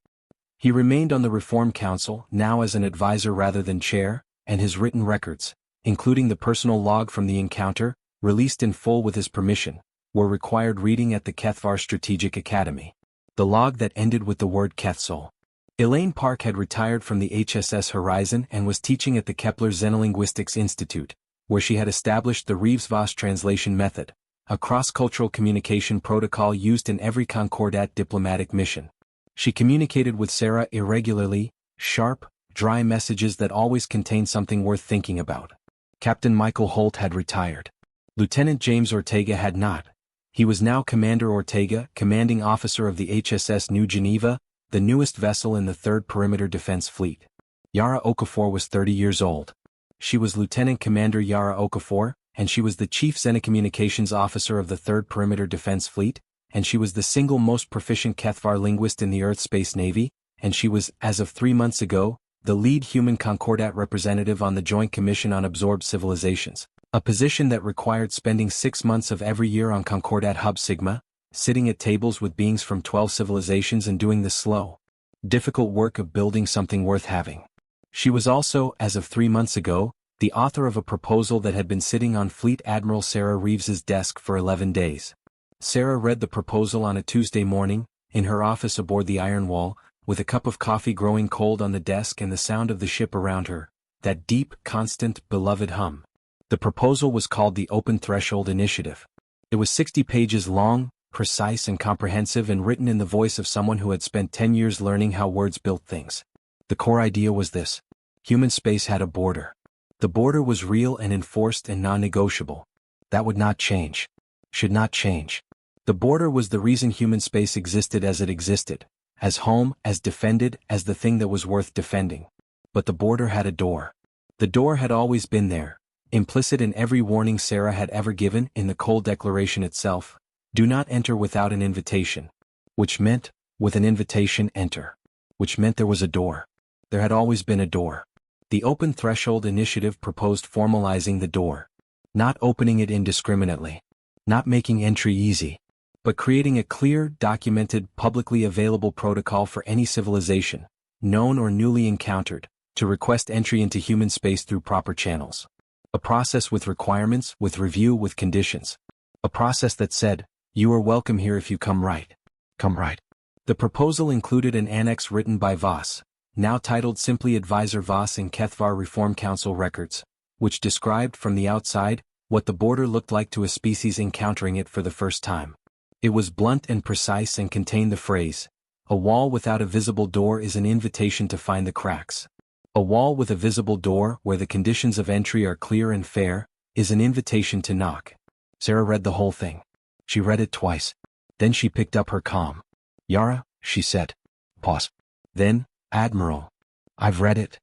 He remained on the Reform Council, now as an advisor rather than chair, and his written records, including the personal log from the encounter, released in full with his permission, were required reading at the Kethvar Strategic Academy. The log that ended with the word Kethsol. Elaine Park had retired from the HSS Horizon and was teaching at the Kepler Xenolinguistics Institute, where she had established the Reeves-Voss translation method, a cross-cultural communication protocol used in every Concordat diplomatic mission. She communicated with Sarah irregularly, sharp, dry messages that always contained something worth thinking about. Captain Michael Holt had retired. Lieutenant James Ortega had not. He was now Commander Ortega, commanding officer of the HSS New Geneva, the newest vessel in the 3rd Perimeter Defense Fleet. Yara Okafor was 30 years old. She was Lieutenant Commander Yara Okafor, and she was the Chief Xenocommunications Officer of the 3rd Perimeter Defense Fleet, and she was the single most proficient Kethvar linguist in the Earth Space Navy, and she was, as of 3 months ago, the lead human Concordat representative on the Joint Commission on Absorbed Civilizations, a position that required spending 6 months of every year on Concordat Hub Sigma, sitting at tables with beings from 12 civilizations and doing the slow, difficult work of building something worth having. She was also, as of 3 months ago, the author of a proposal that had been sitting on Fleet Admiral Sarah Reeves's desk for 11 days. Sarah read the proposal on a Tuesday morning, in her office aboard the Iron Wall, with a cup of coffee growing cold on the desk and the sound of the ship around her, that deep, constant, beloved hum. The proposal was called the Open Threshold Initiative. It was 60 pages long, precise and comprehensive, and written in the voice of someone who had spent 10 years learning how words built things. The core idea was this: human space had a border. The border was real and enforced and non-negotiable. That would not change. Should not change. The border was the reason human space existed as it existed, as home, as defended, as the thing that was worth defending. But the border had a door. The door had always been there, implicit in every warning Sarah had ever given, in the cold declaration itself: do not enter without an invitation. Which meant, with an invitation, enter. Which meant there was a door. There had always been a door. The Open Threshold Initiative proposed formalizing the door. Not opening it indiscriminately. Not making entry easy. But creating a clear, documented, publicly available protocol for any civilization, known or newly encountered, to request entry into human space through proper channels. A process with requirements, with review, with conditions. A process that said, you are welcome here if you come right. Come right. The proposal included an annex written by Voss, now titled simply Advisor Voss in Kethvar Reform Council Records, which described from the outside what the border looked like to a species encountering it for the first time. It was blunt and precise and contained the phrase, a wall without a visible door is an invitation to find the cracks. A wall with a visible door, where the conditions of entry are clear and fair, is an invitation to knock. Sarah read the whole thing. She read it twice. Then she picked up her calm. Yara, she said. Pause. Then, Admiral. I've read it.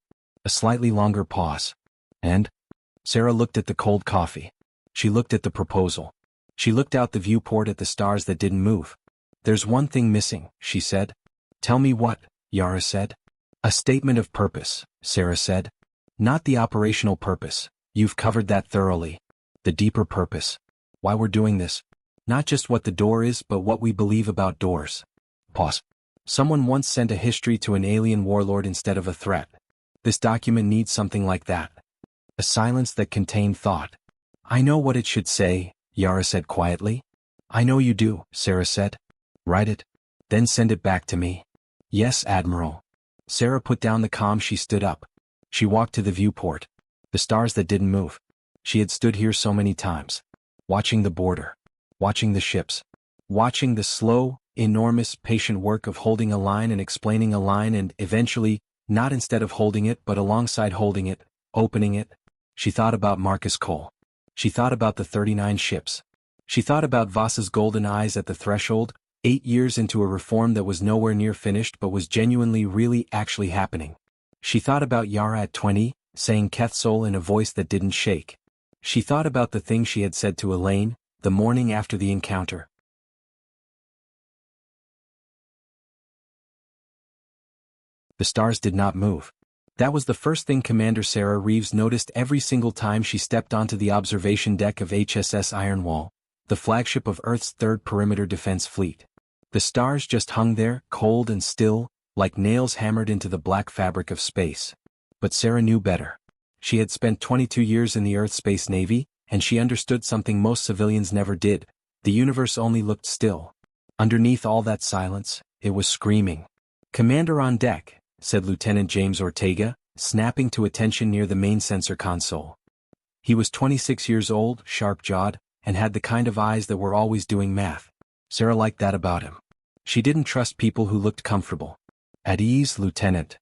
A slightly longer pause. And? Sarah looked at the cold coffee. She looked at the proposal. She looked out the viewport at the stars that didn't move. There's one thing missing, she said. Tell me what, Yara said. A statement of purpose, Sarah said. Not the operational purpose. You've covered that thoroughly. The deeper purpose. Why we're doing this. Not just what the door is, but what we believe about doors. Pause. Someone once sent a history to an alien warlord instead of a threat. This document needs something like that. A silence that contained thought. I know what it should say, Yara said quietly. I know you do, Sarah said. Write it. Then send it back to me. Yes, Admiral. Sarah put down the comm. She stood up. She walked to the viewport. The stars that didn't move. She had stood here so many times. Watching the border. Watching the ships. Watching the slow, enormous, patient work of holding a line and explaining a line and, eventually, not instead of holding it but alongside holding it, opening it. She thought about Marcus Cole. She thought about the 39 ships. She thought about Voss's golden eyes at the threshold, 8 years into a reform that was nowhere near finished but was genuinely really actually happening. She thought about Yara at 20, saying Kethsol in a voice that didn't shake. She thought about the thing she had said to Elaine, the morning after the encounter. The stars did not move. That was the first thing Commander Sarah Reeves noticed every single time she stepped onto the observation deck of HSS Ironwall, the flagship of Earth's 3rd Perimeter Defense Fleet. The stars just hung there, cold and still, like nails hammered into the black fabric of space. But Sarah knew better. She had spent 22 years in the Earth Space Navy, and she understood something most civilians never did. The universe only looked still. Underneath all that silence, it was screaming. Commander on deck, said Lieutenant James Ortega, snapping to attention near the main sensor console. He was 26 years old, sharp-jawed, and had the kind of eyes that were always doing math. Sarah liked that about him. She didn't trust people who looked comfortable. At ease, Lieutenant.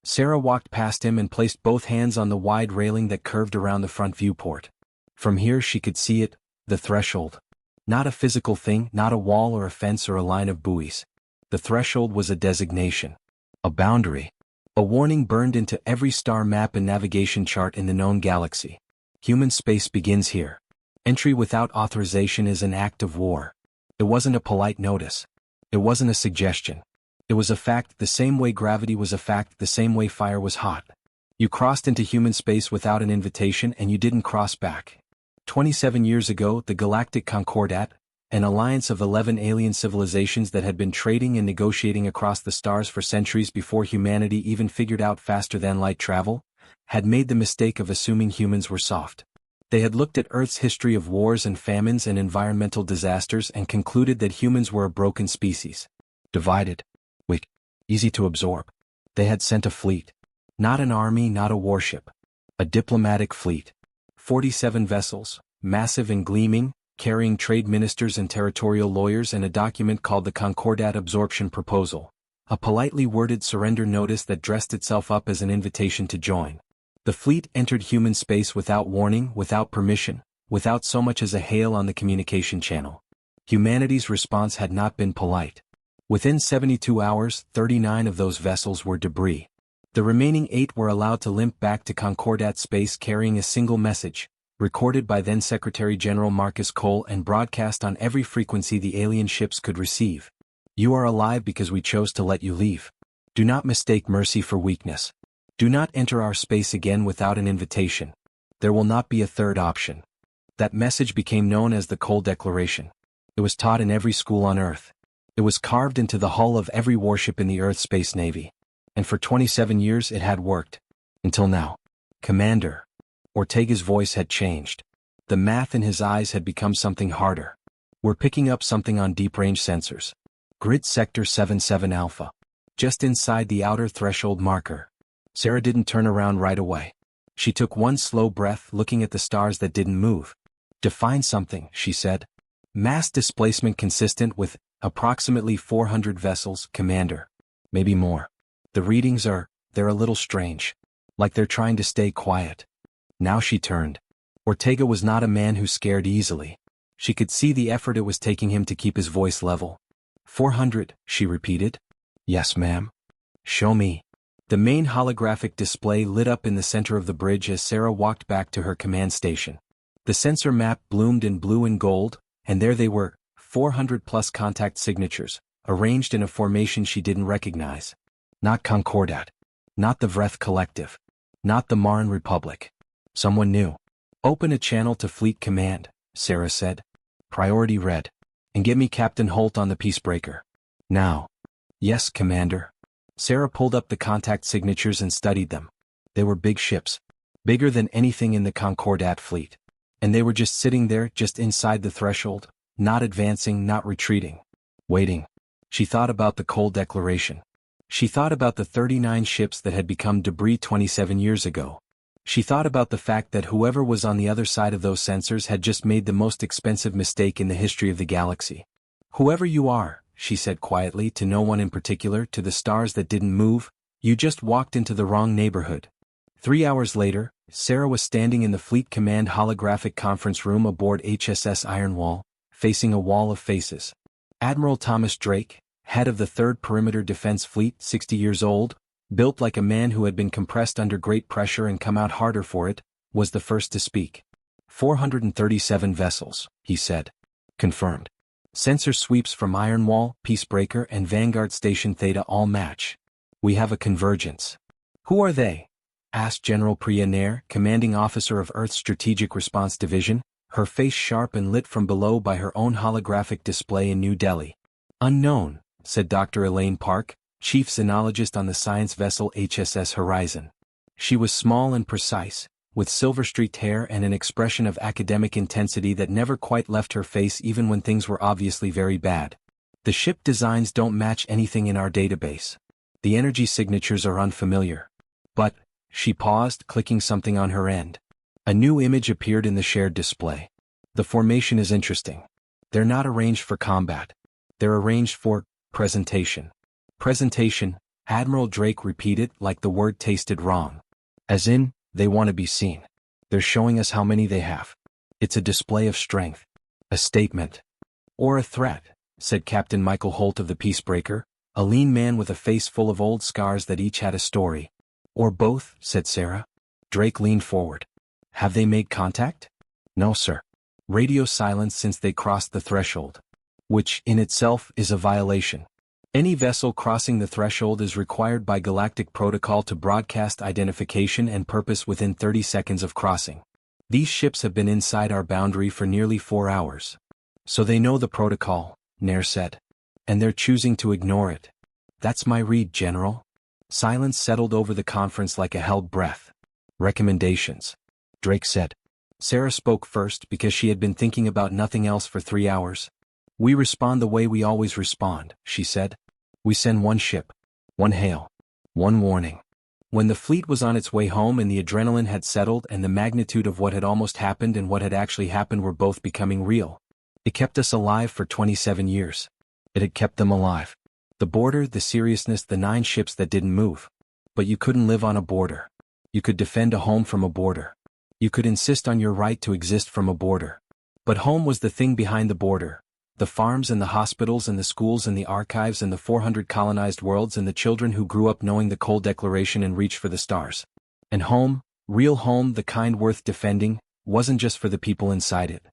Sarah walked past him and placed both hands on the wide railing that curved around the front viewport. From here she could see it, the threshold. Not a physical thing, not a wall or a fence or a line of buoys. The threshold was a designation. A boundary. A warning burned into every star map and navigation chart in the known galaxy. Human space begins here. Entry without authorization is an act of war. It wasn't a polite notice. It wasn't a suggestion. It was a fact, the same way gravity was a fact, the same way fire was hot. You crossed into human space without an invitation and you didn't cross back. 27 years ago, the Galactic Concordat, an alliance of 11 alien civilizations that had been trading and negotiating across the stars for centuries before humanity even figured out faster-than-light travel, had made the mistake of assuming humans were soft. They had looked at Earth's history of wars and famines and environmental disasters and concluded that humans were a broken species. Divided. Weak. Easy to absorb. They had sent a fleet. Not an army, not a warship. A diplomatic fleet. 47 vessels, massive and gleaming, carrying trade ministers and territorial lawyers, and a document called the Concordat Absorption Proposal, a politely worded surrender notice that dressed itself up as an invitation to join. The fleet entered human space without warning, without permission, without so much as a hail on the communication channel. Humanity's response had not been polite. Within 72 hours, 39 of those vessels were debris. The remaining 8 were allowed to limp back to Concordat space carrying a single message, recorded by then-Secretary General Marcus Cole and broadcast on every frequency the alien ships could receive. You are alive because we chose to let you leave. Do not mistake mercy for weakness. Do not enter our space again without an invitation. There will not be a third option. That message became known as the Cole Declaration. It was taught in every school on Earth. It was carved into the hull of every warship in the Earth Space Navy. And for 27 years it had worked. Until now. Commander. Ortega's voice had changed. The math in his eyes had become something harder. We're picking up something on deep-range sensors. Grid Sector 77 Alpha. Just inside the outer threshold marker. Sarah didn't turn around right away. She took one slow breath, looking at the stars that didn't move. Define something, she said. Mass displacement consistent with approximately 400 vessels, Commander. Maybe more. The readings they're a little strange. Like they're trying to stay quiet. Now she turned. Ortega was not a man who scared easily. She could see the effort it was taking him to keep his voice level. 400, she repeated. Yes, ma'am. Show me. The main holographic display lit up in the center of the bridge as Sarah walked back to her command station. The sensor map bloomed in blue and gold, and there they were, 400-plus contact signatures, arranged in a formation she didn't recognize. Not Concordat. Not the Vreth Collective. Not the Maran Republic. Someone new. Open a channel to Fleet Command, Sarah said. Priority red. And get me Captain Holt on the Peacebreaker. Now. Yes, Commander. Sarah pulled up the contact signatures and studied them. They were big ships. Bigger than anything in the Concordat fleet. And they were just sitting there, just inside the threshold, not advancing, not retreating. Waiting. She thought about the Cole Declaration. She thought about the 39 ships that had become debris 27 years ago. She thought about the fact that whoever was on the other side of those sensors had just made the most expensive mistake in the history of the galaxy. Whoever you are, she said quietly to no one in particular, to the stars that didn't move, you just walked into the wrong neighborhood. 3 hours later, Sarah was standing in the Fleet Command holographic conference room aboard HSS Ironwall, facing a wall of faces. Admiral Thomas Drake, head of the 3rd Perimeter Defense Fleet, 60 years old, built like a man who had been compressed under great pressure and come out harder for it, was the first to speak. 437 vessels, he said. Confirmed. Sensor sweeps from Ironwall, Peacebreaker, and Vanguard Station Theta all match. We have a convergence. Who are they? Asked General Priya Nair, commanding officer of Earth's Strategic Response Division, her face sharp and lit from below by her own holographic display in New Delhi. Unknown, said Dr. Elaine Park, chief xenologist on the science vessel HSS Horizon. She was small and precise, with silver-streaked hair and an expression of academic intensity that never quite left her face even when things were obviously very bad. The ship designs don't match anything in our database. The energy signatures are unfamiliar. But, she paused, clicking something on her end. A new image appeared in the shared display. The formation is interesting. They're not arranged for combat. They're arranged for presentation. Presentation, Admiral Drake repeated like the word tasted wrong. As in, they want to be seen. They're showing us how many they have. It's a display of strength. A statement. Or a threat, said Captain Michael Holt of the Peacebreaker, A lean man with a face full of old scars that each had a story. Or both, said Sarah. Drake leaned forward. Have they made contact? No, sir. Radio silence since they crossed the threshold. Which, in itself, is a violation. Any vessel crossing the threshold is required by galactic protocol to broadcast identification and purpose within 30 seconds of crossing. These ships have been inside our boundary for nearly 4 hours. So they know the protocol, Nair said. And they're choosing to ignore it. That's my read, General. Silence settled over the conference like a held breath. Recommendations, Drake said. Sarah spoke first because she had been thinking about nothing else for 3 hours. We respond the way we always respond, she said. We send one ship, one hail, one warning. When the fleet was on its way home and the adrenaline had settled and the magnitude of what had almost happened and what had actually happened were both becoming real, it kept us alive for 27 years. It had kept them alive. The border, the seriousness, the 9 ships that didn't move. But you couldn't live on a border. You could defend a home from a border. You could insist on your right to exist from a border. But home was the thing behind the border. The farms and the hospitals and the schools and the archives and the 400 colonized worlds and the children who grew up knowing the cold declaration and reached for the stars. And home, real home, the kind worth defending, wasn't just for the people inside it.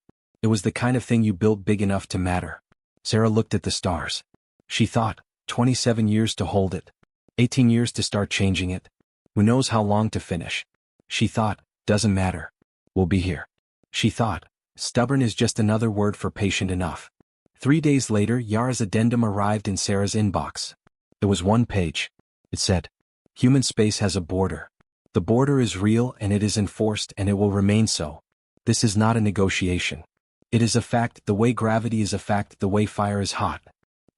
It was the kind of thing you built big enough to matter. Sarah looked at the stars. She thought, 27 years to hold it. 18 years to start changing it. Who knows how long to finish? She thought, doesn't matter. We'll be here. She thought, stubborn is just another word for patient enough. 3 days later, Yara's addendum arrived in Sarah's inbox. It was 1 page. It said, human space has a border. The border is real and it is enforced and it will remain so. This is not a negotiation. It is a fact, the way gravity is a fact, the way fire is hot.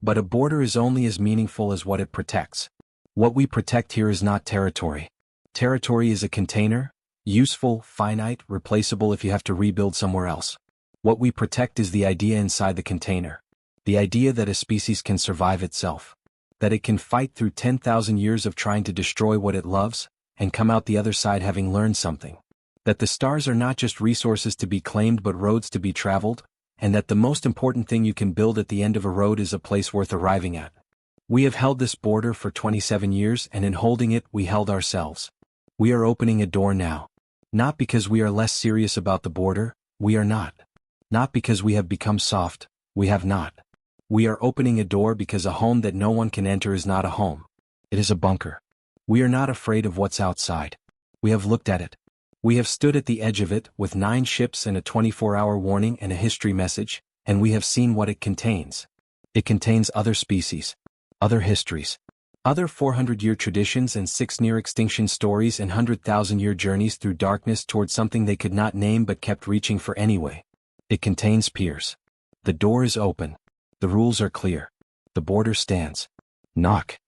But a border is only as meaningful as what it protects. What we protect here is not territory. Territory is a container, useful, finite, replaceable if you have to rebuild somewhere else. What we protect is the idea inside the container. The idea that a species can survive itself. That it can fight through 10,000 years of trying to destroy what it loves, and come out the other side having learned something. That the stars are not just resources to be claimed but roads to be traveled, and that the most important thing you can build at the end of a road is a place worth arriving at. We have held this border for 27 years and in holding it we held ourselves. We are opening a door now. Not because we are less serious about the border, we are not. Not because we have become soft, we have not. We are opening a door because a home that no one can enter is not a home. It is a bunker. We are not afraid of what's outside. We have looked at it. We have stood at the edge of it with 9 ships and a 24-hour warning and a history message, and we have seen what it contains. It contains other species, other histories, other 400-year traditions and 6 near-extinction stories and 100,000-year journeys through darkness toward something they could not name but kept reaching for anyway. It contains peers. The door is open. The rules are clear. The border stands. Knock.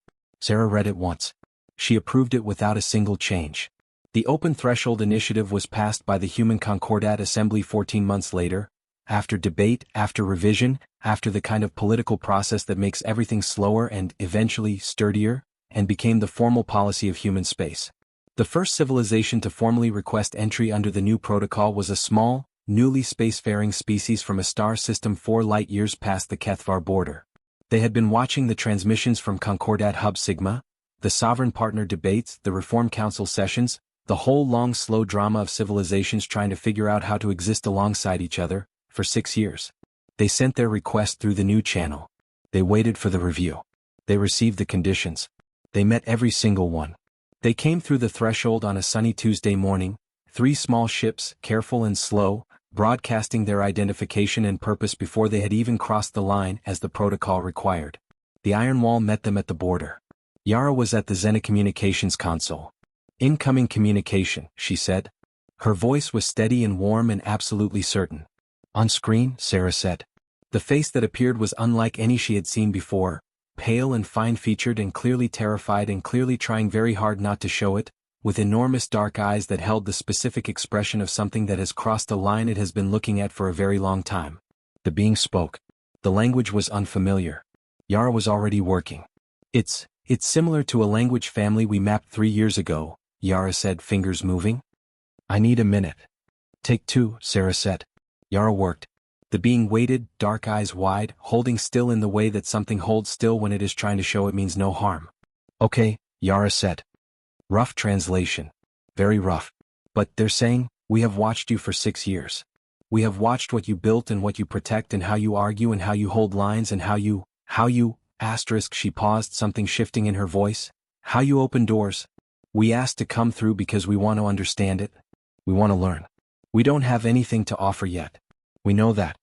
Sarah read it once. She approved it without a single change. The Open Threshold Initiative was passed by the Human Concordat Assembly 14 months later, after debate, after revision, after the kind of political process that makes everything slower and, eventually, sturdier, and became the formal policy of human space. The first civilization to formally request entry under the new protocol was a small, newly spacefaring species from a star system 4 light-years past the Kethvar border. They had been watching the transmissions from Concordat Hub Sigma, the Sovereign Partner debates, the Reform Council sessions, the whole long slow drama of civilizations trying to figure out how to exist alongside each other, for 6 years. They sent their request through the new channel. They waited for the review. They received the conditions. They met every single one. They came through the threshold on a sunny Tuesday morning, 3 small ships, careful and slow, broadcasting their identification and purpose before they had even crossed the line as the protocol required. The iron wall met them at the border. Yara was at the Xena Communications console. Incoming communication, she said. Her voice was steady and warm and absolutely certain. On screen, Sarah said. The face that appeared was unlike any she had seen before, pale and fine-featured and clearly terrified and clearly trying very hard not to show it, with enormous dark eyes that held the specific expression of something that has crossed a line it has been looking at for a very long time. The being spoke. The language was unfamiliar. Yara was already working. It's similar to a language family we mapped 3 years ago, Yara said, fingers moving. I need a minute. Take 2, Sarah said. Yara worked. The being waited, dark eyes wide, holding still in the way that something holds still when it is trying to show it means no harm. Okay, Yara said. Rough translation. Very rough. But they're saying, we have watched you for 6 years. We have watched what you built and what you protect and how you argue and how you hold lines and how you, she paused, something shifting in her voice. How you open doors. We asked to come through because we want to understand it. We want to learn. We don't have anything to offer yet. We know that.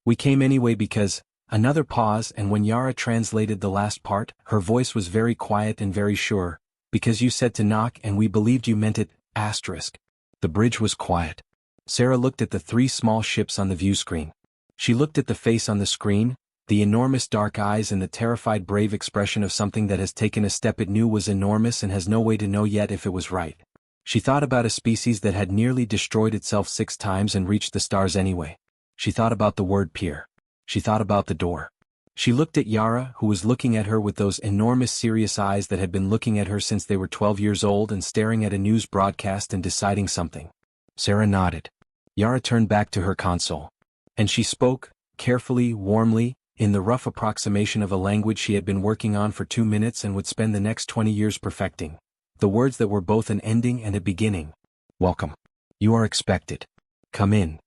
We came anyway because, another pause, and when Yara translated the last part, her voice was very quiet and very sure, because you said to knock and we believed you meant it, asterisk. The bridge was quiet. Sarah looked at the 3 small ships on the view screen. She looked at the face on the screen, the enormous dark eyes and the terrified brave expression of something that has taken a step it knew was enormous and has no way to know yet if it was right. She thought about a species that had nearly destroyed itself 6 times and reached the stars anyway. She thought about the word pier. She thought about the door. She looked at Yara, who was looking at her with those enormous serious eyes that had been looking at her since they were 12 years old and staring at a news broadcast and deciding something. Sarah nodded. Yara turned back to her console. And she spoke, carefully, warmly, in the rough approximation of a language she had been working on for 2 minutes and would spend the next 20 years perfecting. The words that were both an ending and a beginning. Welcome. You are expected. Come in.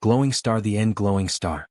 Glowing star, the end glowing star.